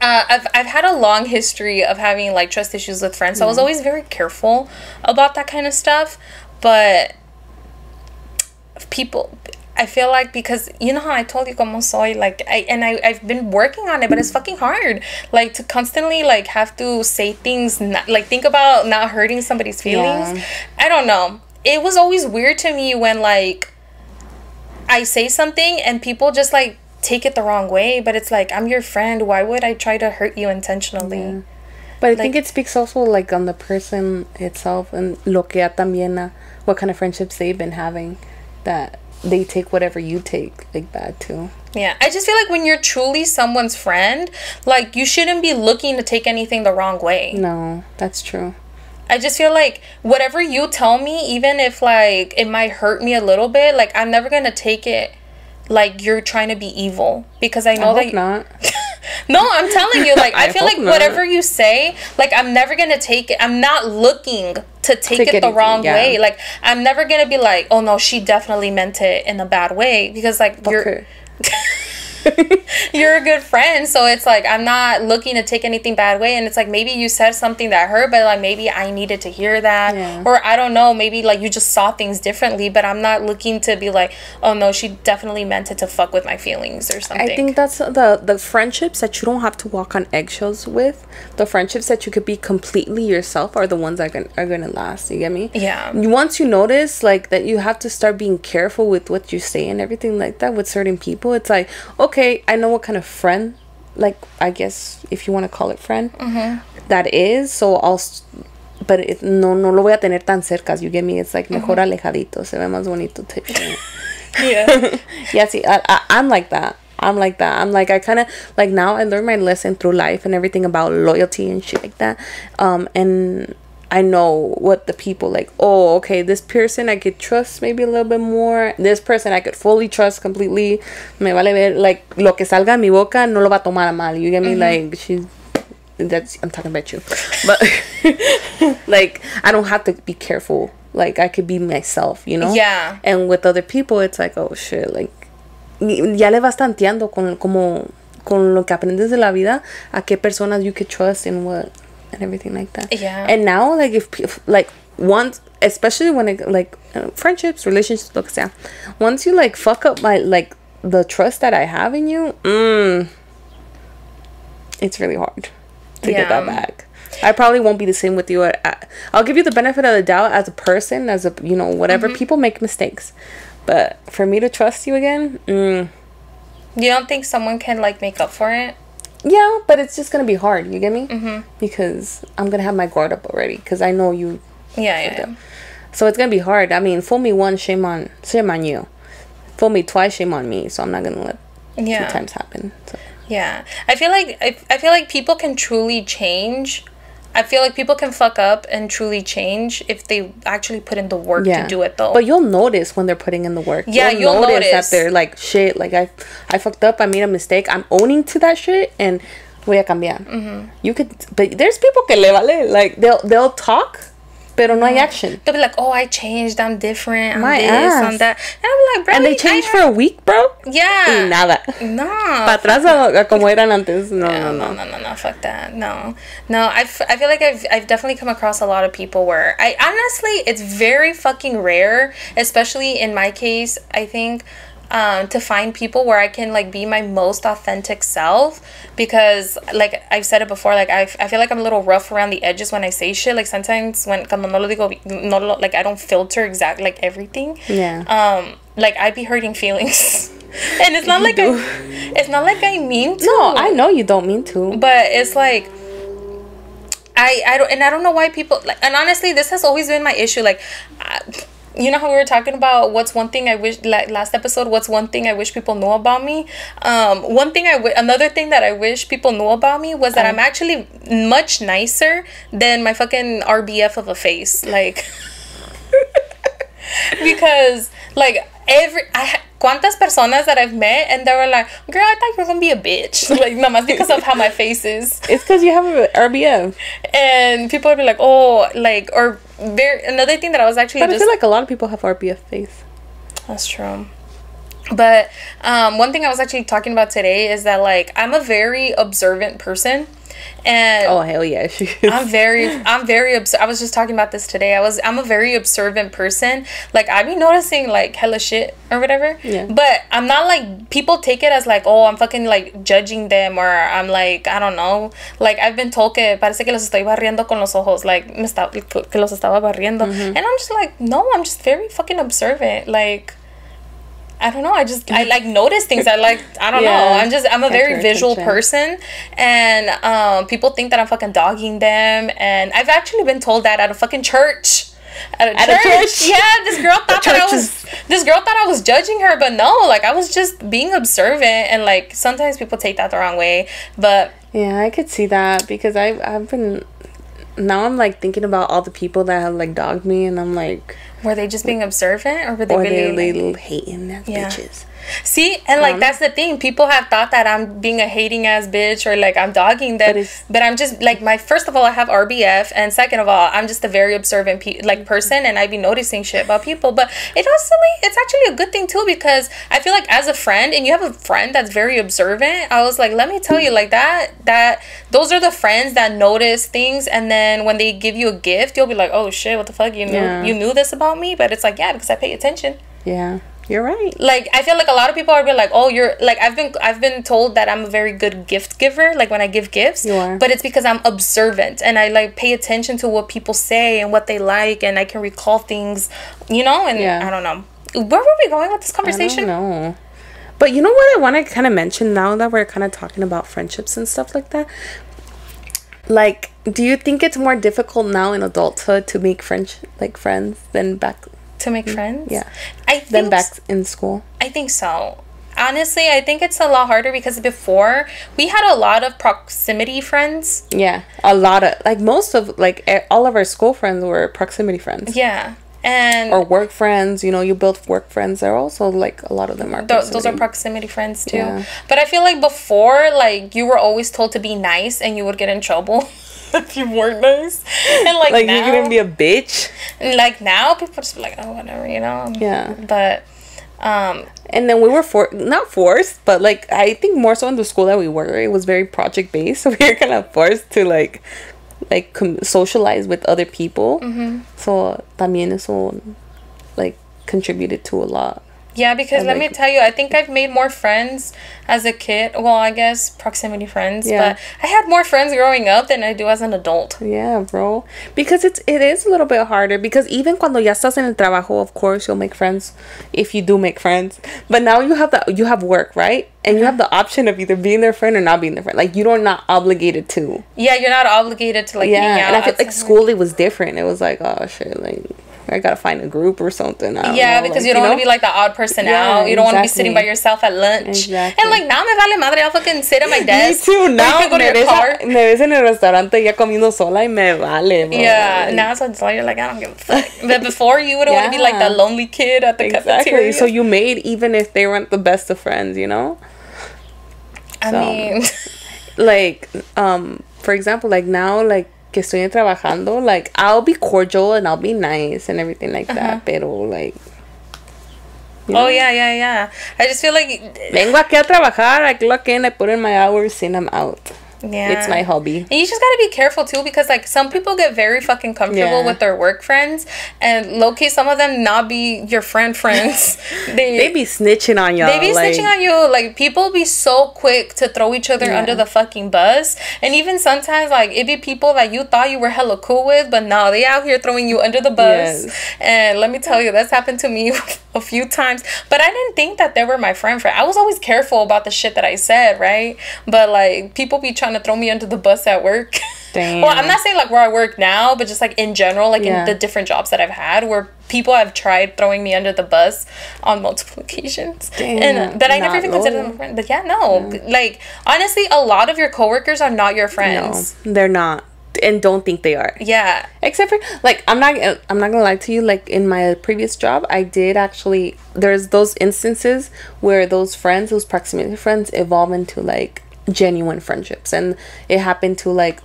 I've had a long history of having, like, trust issues with friends. So I was always very careful about that kind of stuff. But people, I feel like, because you know how I told you como soy, like, I've been working on it, but it's fucking hard, like, to constantly, like, have to say things, like, think about not hurting somebody's feelings. Yeah. I don't know, it was always weird to me when, like, I say something and people just, like, take it the wrong way, but it's like, I'm your friend, why would I try to hurt you intentionally?
Yeah. But I think it speaks also, like, on the person itself, and lo que también, what kind of friendships they've been having, that they take whatever you take, like, bad too.
Yeah, I just feel like when you're truly someone's friend, like, you shouldn't be looking to take anything the wrong way.
No, that's true.
I just feel like whatever you tell me, even if, like, it might hurt me a little bit, like, I'm never gonna take it like you're trying to be evil, because I know
I hope not.
No, I'm telling you, like, I feel like
not.
whatever you say, like, I'm never gonna take it. I'm not looking to take it the wrong way. Like, I'm never gonna be like, oh no, she definitely meant it in a bad way, because like you're a good friend, so it's like I'm not looking to take anything bad way. And it's like maybe you said something that hurt, but like maybe I needed to hear that, or I don't know, maybe like you just saw things differently. But I'm not looking to be like, oh no, she definitely meant it to fuck with my feelings or something.
I think that's the friendships that you don't have to walk on eggshells with. The friendships that you could be completely yourself are the ones that are gonna last. You get me?
Yeah.
Once you notice like that, you have to start being careful with what you say and everything like that with certain people. It's like, okay, I know what kind of friend, like, I guess if you want to call it friend, that is. So but no lo voy a tener tan cerca. You get me? It's like mejor alejadito, se ve más bonito type shit.
Yeah.
Yeah, see, I'm like that. I'm like, I kind of, like, now I learned my lesson through life and everything about loyalty and shit like that. And I know what the people, like, oh, okay, this person I could trust maybe a little bit more. This person I could fully trust completely. Me vale ver, like, lo que salga de mi boca no lo va a tomar a mal. You get me? Like, I'm talking about you. But, like, I don't have to be careful. Like, I could be myself, you know?
Yeah.
And with other people, it's like, oh, shit, like, ya le vas tanteando con lo que aprendes de la vida, a qué personas you could trust and what, and everything like that.
Yeah.
And now, like, if like, once, especially when it, like, friendships, relationships, lo que sea, once you, like, fuck up my, like, the trust that I have in you, it's really hard to get that back. I probably won't be the same with you. I'll give you the benefit of the doubt as a person, as a, you know, whatever. People make mistakes. But for me to trust you again,
You don't think someone can, like, make up for it?
Yeah, but it's just going to be hard. You get me? Because I'm going to have my guard up already. Because I know you.
Yeah.
So it's going to be hard. I mean, fool me once, shame on you. Fool me twice, shame on me. So I'm not going to let 2 times happen. So.
Yeah. I feel like people can truly change. I feel like people can fuck up and truly change if they actually put in the work to do it, though.
But you'll notice when they're putting in the work.
Yeah, you'll notice
that they're like, shit, like, I fucked up, I made a mistake, I'm owning to that shit, and voy a cambiar. You could, but there's people que le vale, like, they'll talk, pero no hay action.
They'll be like, oh, I changed, I'm different, I'm I'm that. And I'm like, bro.
And they changed for a week, bro?
Yeah.
Y nada.
No.
Pa atrás a como eran antes. No,
fuck that. No. I feel like I've definitely come across a lot of people where I honestly, it's very fucking rare, especially in my case, I think, to find people where I can, like, be my most authentic self, because, like, I've said it before, like, I feel like I'm a little rough around the edges when I say shit. Like, sometimes cuando no lo digo, like, I don't filter exactly, like, everything.
Yeah.
Like, I be hurting feelings. And it's not like I mean to.
No, I know you don't mean to.
But it's like, I don't know why people, like, and honestly, this has always been my issue. Like, you know how we were talking about what's one thing I wish, like, last episode, what's one thing I wish people knew about me? Another thing that I wish people knew about me was that I'm actually much nicer than my fucking RBF of a face. Like, because, like, cuántas personas that I've met and they were like, girl, I thought you were gonna be a bitch. Like, nomás because of how my face is.
It's because you have an RBF.
And people would be like, oh, like, or another thing that I was actually
I feel like a lot of people have RBF face.
That's true. But one thing I was actually talking about today is that, like, I'm a very observant person. And
oh, hell yeah, she is.
I'm very I was just talking about this today. I'm a very observant person. Like, I be noticing, like, hella shit or whatever.
Yeah.
But I'm not, like, people take it as, like, oh, I'm fucking, like, judging them, or I'm, like, I don't know. Like, I've been told que parece que los estoy barriendo con los ojos. Like, que los estaba barriendo. And I'm just like, no, I'm just very fucking observant. Like, I don't know. I like notice things. I don't know. I'm a very visual person. And people think that I'm fucking dogging them. And I've actually been told that at a fucking church. At a church. Yeah, this girl thought I was judging her, but no, like, I was just being observant. And, like, sometimes people take that the wrong way. But
yeah, I could see that, because I've been, now I'm, like, thinking about all the people that have, like, dogged me, and I'm like,
Were they just being observant, or were they
or
really
they little hating ass
Yeah.
bitches?
See, and like that's the thing. People have thought that I'm being a hating ass bitch, or like I'm dogging them, but I'm just like first of all, I have RBF, and second of all, I'm just a very observant person, and I be noticing shit about people. But it's actually a good thing too, because I feel like as a friend, and you have a friend that's very observant, I was like, let me tell you, like that those are the friends that notice things, and then when they give you a gift, you'll be like, oh shit, what the fuck, you knew this about me? But it's like, yeah, because I pay attention.
Yeah. You're right.
Like, I feel like a lot of people are be like, oh, you're like, I've been told that I'm a very good gift giver, like when I give gifts.
You are.
But it's because I'm observant, and I like pay attention to what people say and what they like, and I can recall things, and I don't know. Where were we going with this conversation?
I don't know. But you know what I want to kind of mention now that we're kind of talking about friendships and stuff like that? Like, do you think it's more difficult now in adulthood to make friends than back?
To make friends?
Yeah.
Than
back in school?
I think so. Honestly, I think it's a lot harder because before we had a lot of proximity friends.
Yeah. A lot of, like, most of, like, all of our school friends were proximity friends.
Yeah. And
or work friends, you build work friends. They're also, like, a lot of them are
those are proximity friends too. Yeah. But I feel like before, like, you were always told to be nice and you would get in trouble if you weren't nice. And like now,
you're gonna be a bitch.
Like now, people just be like, oh, whatever,
Yeah.
But
and then we were not forced, but like I think more so in the school that we were, it was very project based, so we were kind of forced to like socialize with other people. Mm-hmm. So también eso like contributed to a lot.
Yeah, because let me tell you, I think I've made more friends as a kid. Well, I guess proximity friends. Yeah. But I had more friends growing up than I do as an adult.
Yeah, bro. Because it is a little bit harder. Because even cuando ya estás en el trabajo, of course, you'll make friends if you do make friends. But now you have work, right? And you have the option of either being their friend or not being their friend. Like, you're not obligated to.
Yeah, you're not obligated to, like, hang out.
And I feel like school, it was different. It was like, oh, shit, like, I gotta find a group or something.
Yeah, because you don't want to be like the odd person out. You don't want to be sitting by yourself at lunch.
Exactly.
And like now me vale madre, I'll fucking sit at my desk.
Me too. Now
you can go to your car.
Me ves en el restaurante ya comiendo sola y me vale. Bro.
Yeah, like, now so you're like, I don't give a fuck. But before you would want to be like that lonely kid at the cafeteria.
So you made even if they weren't the best of friends,
I mean,
like, for example, like now, like. Que estoy trabajando, like I'll be cordial and I'll be nice and everything like that, pero like
oh yeah, I just feel like
vengo aquí a trabajar, I clock in, I put in my hours and I'm out.
Yeah,
it's my hobby.
And you just gotta be careful too, because like some people get very fucking comfortable with their work friends, and low-key some of them not be your friends.
They be snitching on y'all.
They be snitching on you. Like, people be so quick to throw each other under the fucking bus. And even sometimes, like, it be people that you thought you were hella cool with, but no, they out here throwing you under the bus. Yes. And let me tell you, that's happened to me a few times. But I didn't think that they were my friend. I was always careful about the shit that I said, right? But like, people be trying to throw me under the bus at work.
Damn.
Well, I'm not saying like where I work now, but just like in general, like in the different jobs that I've had, where people have tried throwing me under the bus on multiple occasions.
Damn.
But I never even considered them a friend. But like honestly, a lot of your coworkers are not your friends.
No, they're not. And don't think they are.
Yeah.
Except for like I'm not gonna lie to you, like in my previous job I did actually, there's those instances where those proximity friends evolve into like genuine friendships, and it happened to like,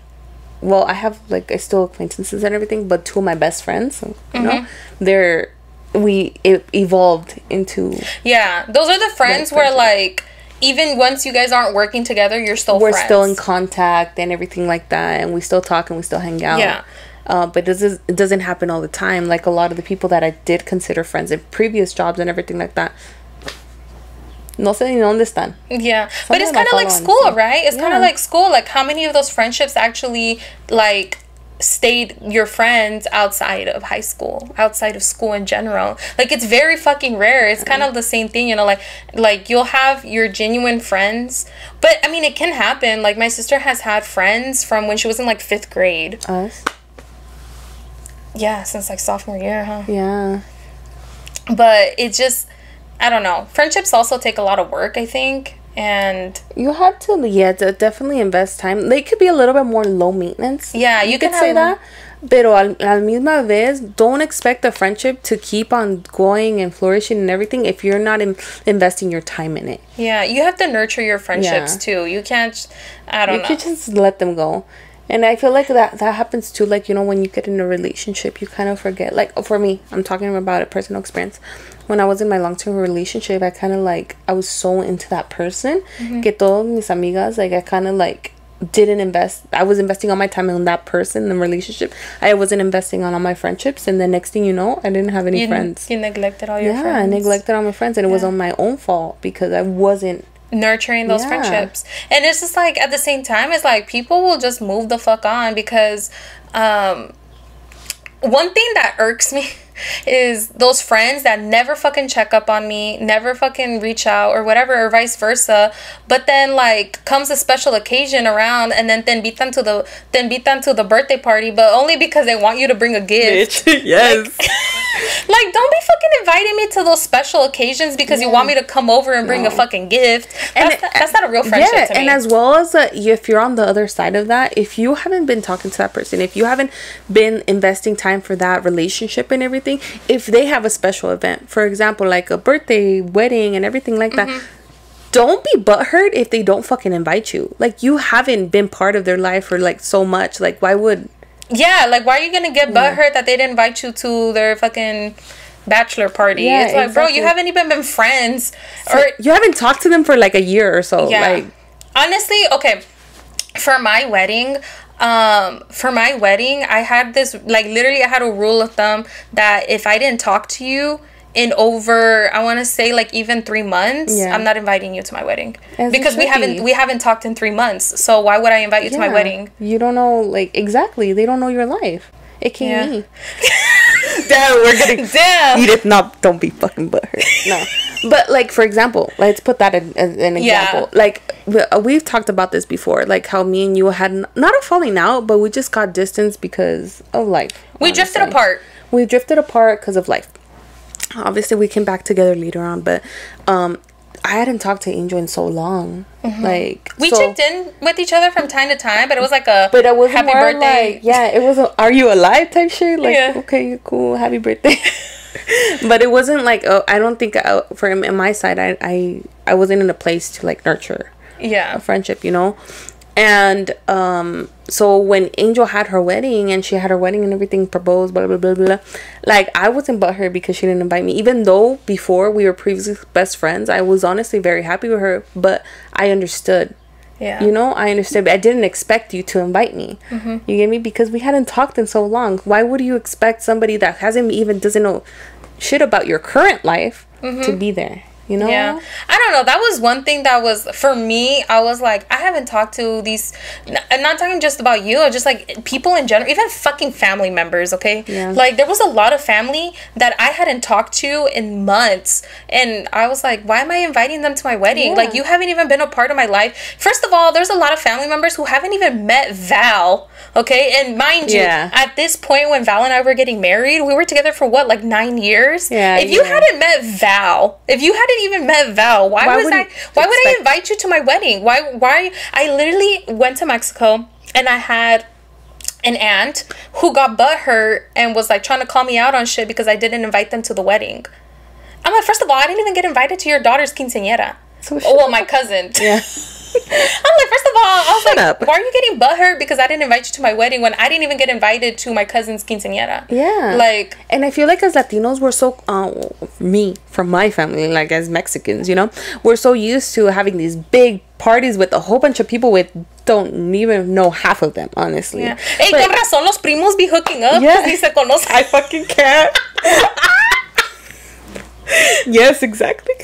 well, I have like I still acquaintances and everything, but two of my best friends, it evolved into
those are the friends where like even once you guys aren't working together, we're friends.
Still in contact and everything like that, and we still talk and we still hang out. But it doesn't happen all the time. Like a lot of the people that I did consider friends in previous jobs and everything like that, no sé ni dónde están.
Yeah, but it's kind of like school, right? It's kind of like school. Like, how many of those friendships actually like stayed your friends outside of high school, outside of school in general? Like, it's very fucking rare. It's kind of the same thing, like you'll have your genuine friends, but I mean, it can happen. Like, my sister has had friends from when she was in like 5th grade.
Us?
Yeah, since like sophomore year, huh?
Yeah.
But it's just, I don't know. Friendships also take a lot of work, I think. And
you have to definitely invest time. They could be a little bit more low maintenance.
Yeah,
you could say that. Pero al misma vez, don't expect the friendship to keep on going and flourishing and everything if you're not investing your time in it.
Yeah, you have to nurture your friendships too. You can't, I don't know.
You can just let them go. And I feel like that happens too. Like, you know, when you get in a relationship, you kind of forget. Like, for me, I'm talking about a personal experience. When I was in my long-term relationship, I kind of like, I was so into that person. Que todas mis amigas, like, I kind of like didn't invest. I was investing all my time in that person, the relationship. I wasn't investing on all my friendships. And the next thing you know, I didn't have any friends.
You neglected all your friends.
Yeah, I neglected all my friends. And it was on my own fault because I wasn't
nurturing those friendships. And it's just like, at the same time, it's like people will just move the fuck on because one thing that irks me is those friends that never fucking check up on me, never fucking reach out or whatever, or vice versa, but then like comes a special occasion around and then te invitan to the birthday party, but only because they want you to bring a gift.
Bitch. Yes.
Like, don't be fucking inviting me to those special occasions because you want me to come over and bring a fucking gift. That's not a real friendship to me.
And as well as if you're on the other side of that, if you haven't been talking to that person, if you haven't been investing time for that relationship and everything, if they have a special event, for example, like a birthday, wedding, and everything like that, don't be butthurt if they don't fucking invite you. Like, you haven't been part of their life for like so much. Like, why would...
Yeah, like, why are you gonna get butthurt that they didn't invite you to their fucking bachelor party? Yeah, it's like, bro, you haven't even been friends.
So, or you haven't talked to them for like a year or so.
Yeah.
Like,
honestly, okay, for my wedding, I had this, like, literally I had a rule of thumb that if I didn't talk to you in over, I want to say, like, even 3 months, I'm not inviting you to my wedding. Because we haven't talked in 3 months. So why would I invite you to my wedding?
You don't know, like, exactly. They don't know your life. It can't be. Damn, we're getting... Damn. Edith, don't be fucking butthurt. No. But, like, for example, let's put that as an example. Like, we've talked about this before. Like, how me and you had not a falling out, but we just got distance because of life.
We drifted apart.
We drifted apart because of life. Obviously, we came back together later on, but I hadn't talked to Angel in so long. Like,
we checked in with each other from time to time, but it was like a happy birthday.
Like, yeah, it was a "Are you alive?" type shit. Like, okay, cool, happy birthday. But it wasn't like I don't think for him on my side, I wasn't in a place to like nurture a friendship, you know. And so when Angel had her wedding and everything, proposed, blah blah blah blah, like, I wasn't butthurt because she didn't invite me, even though before we were previously best friends. I was honestly very happy with her, but I understood. Yeah, you know, I understood, but I didn't expect you to invite me. You get me? Because we hadn't talked in so long. Why would you expect somebody that doesn't know shit about your current life to be there? You know?
Yeah. I don't know. That was one thing that was, for me, I was like, I haven't talked to these, I'm not talking just about you, just like people in general, even fucking family members, okay? Yeah. Like, there was a lot of family that I hadn't talked to in months. And I was like, why am I inviting them to my wedding? Yeah. Like, you haven't even been a part of my life. First of all, there's a lot of family members who haven't even met Val, okay? And mind you, at this point when Val and I were getting married, we were together for what, like 9 years? Yeah. If you hadn't met Val, even met Val, why would I invite you to my wedding? Why I literally went to Mexico and I had an aunt who got butthurt and was like trying to call me out on shit because I didn't invite them to the wedding. I'm like, first of all, I didn't even get invited to your daughter's quinceañera. My cousin. Yeah. I'm like, first of all, I was like, why are you getting butthurt because I didn't invite you to my wedding when I didn't even get invited to my cousin's quinceañera? Yeah. Like,
and I feel like as Latinos, we're so, from my family, like as Mexicans, you know, we're so used to having these big parties with a whole bunch of people with don't even know half of them, honestly.
Yeah. Hey, con razón, los primos be hooking up.
Yeah.
Ni se conocen.
I fucking can't. Yes, exactly.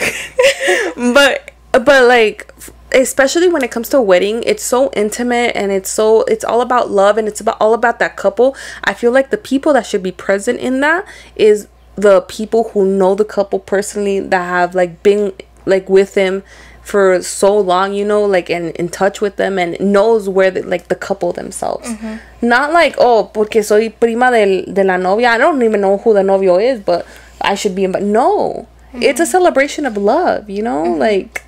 But like, especially when it comes to a wedding, it's so intimate and it's all about love and it's all about that couple. I feel like the people that should be present in that is the people who know the couple personally, that have like been like with him for so long, you know, like in touch with them and knows where the couple themselves. Not like, oh, porque soy prima de la novia, I don't even know who the novio is, but I should be invited. No, it's a celebration of love, you know. Like,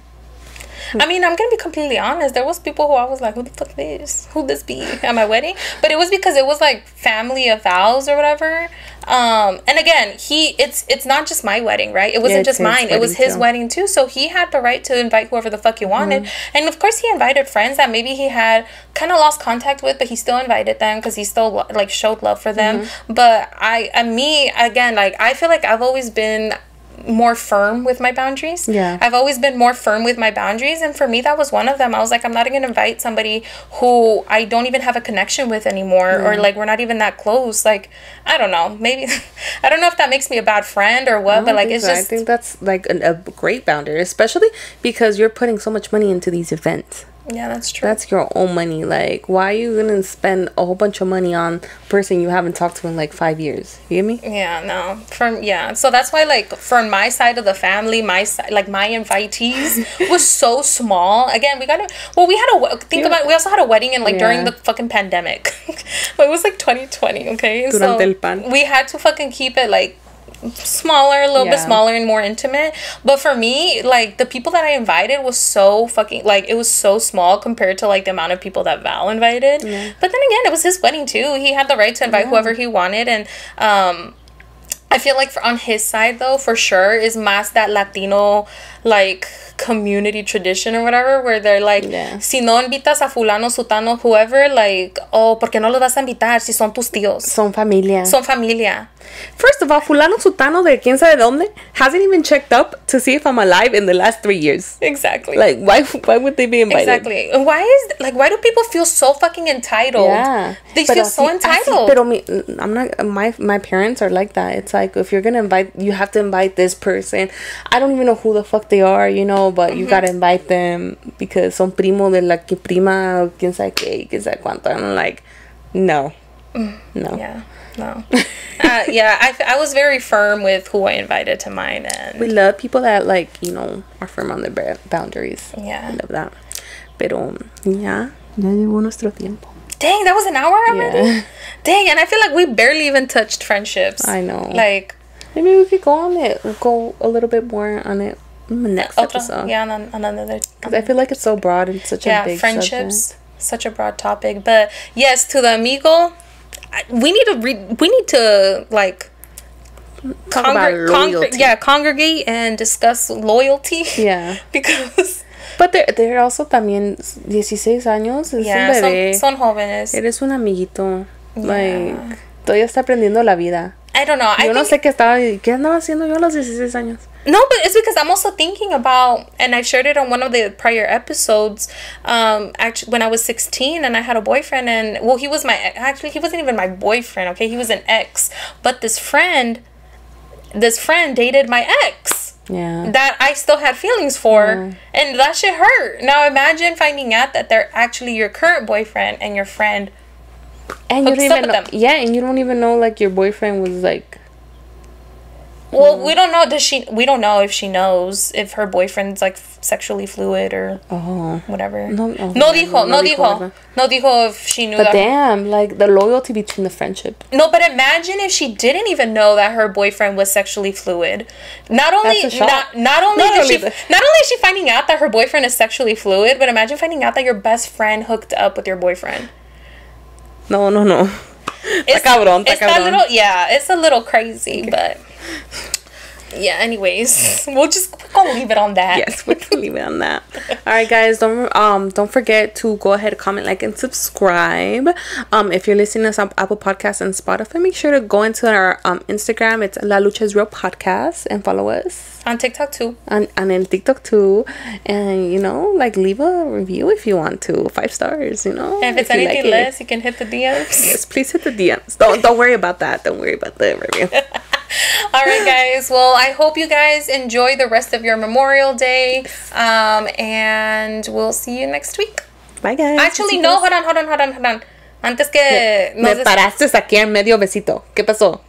I mean, I'm gonna be completely honest. There was people who I was like, who the fuck this? Who this be at my wedding? But it was because it was like family of vows or whatever. And again, it's not just my wedding, right? It wasn't just mine. It was his wedding too. So he had the right to invite whoever the fuck he wanted. And of course, he invited friends that maybe he had kind of lost contact with, but he still invited them because he still like showed love for them. But me again, like I feel like I've always been more firm with my boundaries. I've always been more firm with my boundaries, and for me that was one of them. I was like, I'm not gonna invite somebody who I don't even have a connection with anymore, or like we're not even that close. Like, I don't know, maybe I don't know if that makes me a bad friend or what, but like it's just,
I think that's like a great boundary, especially because you're putting so much money into these events.
Yeah, that's true.
That's your own money. Like, why are you gonna spend a whole bunch of money on a person you haven't talked to in like 5 years? You get me?
Yeah, no. So that's why, like, for my side of the family, my invitees was so small. Again, we also had a wedding in like during the fucking pandemic. But it was like 2020, okay?
Durante el pan.
We had to fucking keep it like smaller, a little bit smaller and more intimate. But for me, like, the people that I invited was so fucking, like, it was so small compared to like the amount of people that Val invited. But then again, it was his wedding too. He had the right to invite whoever he wanted. And I feel like on his side though, for sure, is más that Latino like community tradition or whatever, where they're like, si no invitas a fulano, sutano, whoever, like, oh, ¿por qué no los vas a invitar si son tus tíos?
Son familia.
Son familia.
First of all, fulano, sutano de quién sabe dónde hasn't even checked up to see if I'm alive in the last 3 years.
Exactly.
Like, why would they be invited?
Exactly. Why do people feel so fucking entitled?
Yeah.
They feel so entitled.
Pero I'm not, my parents are like that. It's like, if you're gonna invite, you have to invite this person. I don't even know who the fuck they are, you know, but you gotta invite them because son primo de la que prima, quién sabe qué, quién sabe cuánto. And I'm like, no.
Yeah. No. I was very firm with who I invited to mine, and
we love people that, like, you know, are firm on their boundaries.
Yeah.
I love that. Pero ya llegó nuestro tiempo.
Dang, that was an hour already? Yeah. Dang, and I feel like we barely even touched friendships.
I know.
Like,
maybe we could go on it. We'll go a little bit more on it in the next episode.
Yeah, on another.
Because I feel like it's so broad and such a big
friendships,
subject.
Such a broad topic. But yes, to the amigo, we need to like congregate and discuss loyalty.
Yeah.
Because
but they're also también 16 años. Es un bebé.
Son jóvenes.
Eres un amiguito. Like, todavía está aprendiendo la vida.
I don't know.
Yo no sé qué andaba haciendo yo a los 16 años.
No, but it's because I'm also thinking about, and I shared it on one of the prior episodes, actually when I was 16 and I had a boyfriend, and well, he wasn't even my boyfriend, okay? He was an ex. But this friend dated my ex.
Yeah.
That I still had feelings for. And that shit hurt. Now imagine finding out that they're actually your current boyfriend and your friend.
And you don't even know. Yeah, and you don't even know, like, your boyfriend was like.
Well, we don't know. We don't know if she knows if her boyfriend's like sexually fluid or whatever. No dijo if she knew. But
damn, like, the loyalty between the friendship.
No, but imagine if she didn't even know that her boyfriend was sexually fluid. Not only is she finding out that her boyfriend is sexually fluid, but imagine finding out that your best friend hooked up with your boyfriend.
No. It's
a little crazy, but yeah, anyways, we're gonna leave it on that.
Yes, we're gonna leave it on that. All right, guys, don't forget to go ahead, comment, like, and subscribe. If you're listening to Apple Podcasts and Spotify, make sure to go into our Instagram. It's La Lucha is Real Podcast, and follow us
on TikTok too.
And in TikTok too, and you know, like, leave a review if you want to, 5 stars. You know,
and if it's anything less, you can hit the DMs.
Yes, please hit the DMs. Don't worry about that. Don't worry about the review.
All right, guys. Well, I hope you guys enjoy the rest of your Memorial Day. And we'll see you next week.
Bye, guys.
Actually, no. Hold on. Antes que
me paraste aquí en medio besito. ¿Qué pasó?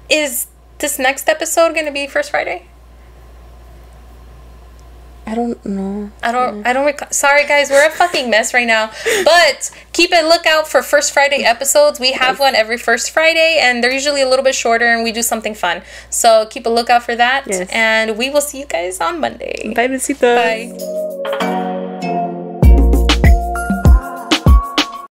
Is this next episode going to be First Friday?
I don't know.
I don't recall. Sorry, guys, we're a fucking mess right now. But keep a lookout for First Friday episodes. We have one every first Friday, and they're usually a little bit shorter, and we do something fun. So keep a lookout for that. Yes. And we will see you guys on Monday.
Bye, besitos.
Bye.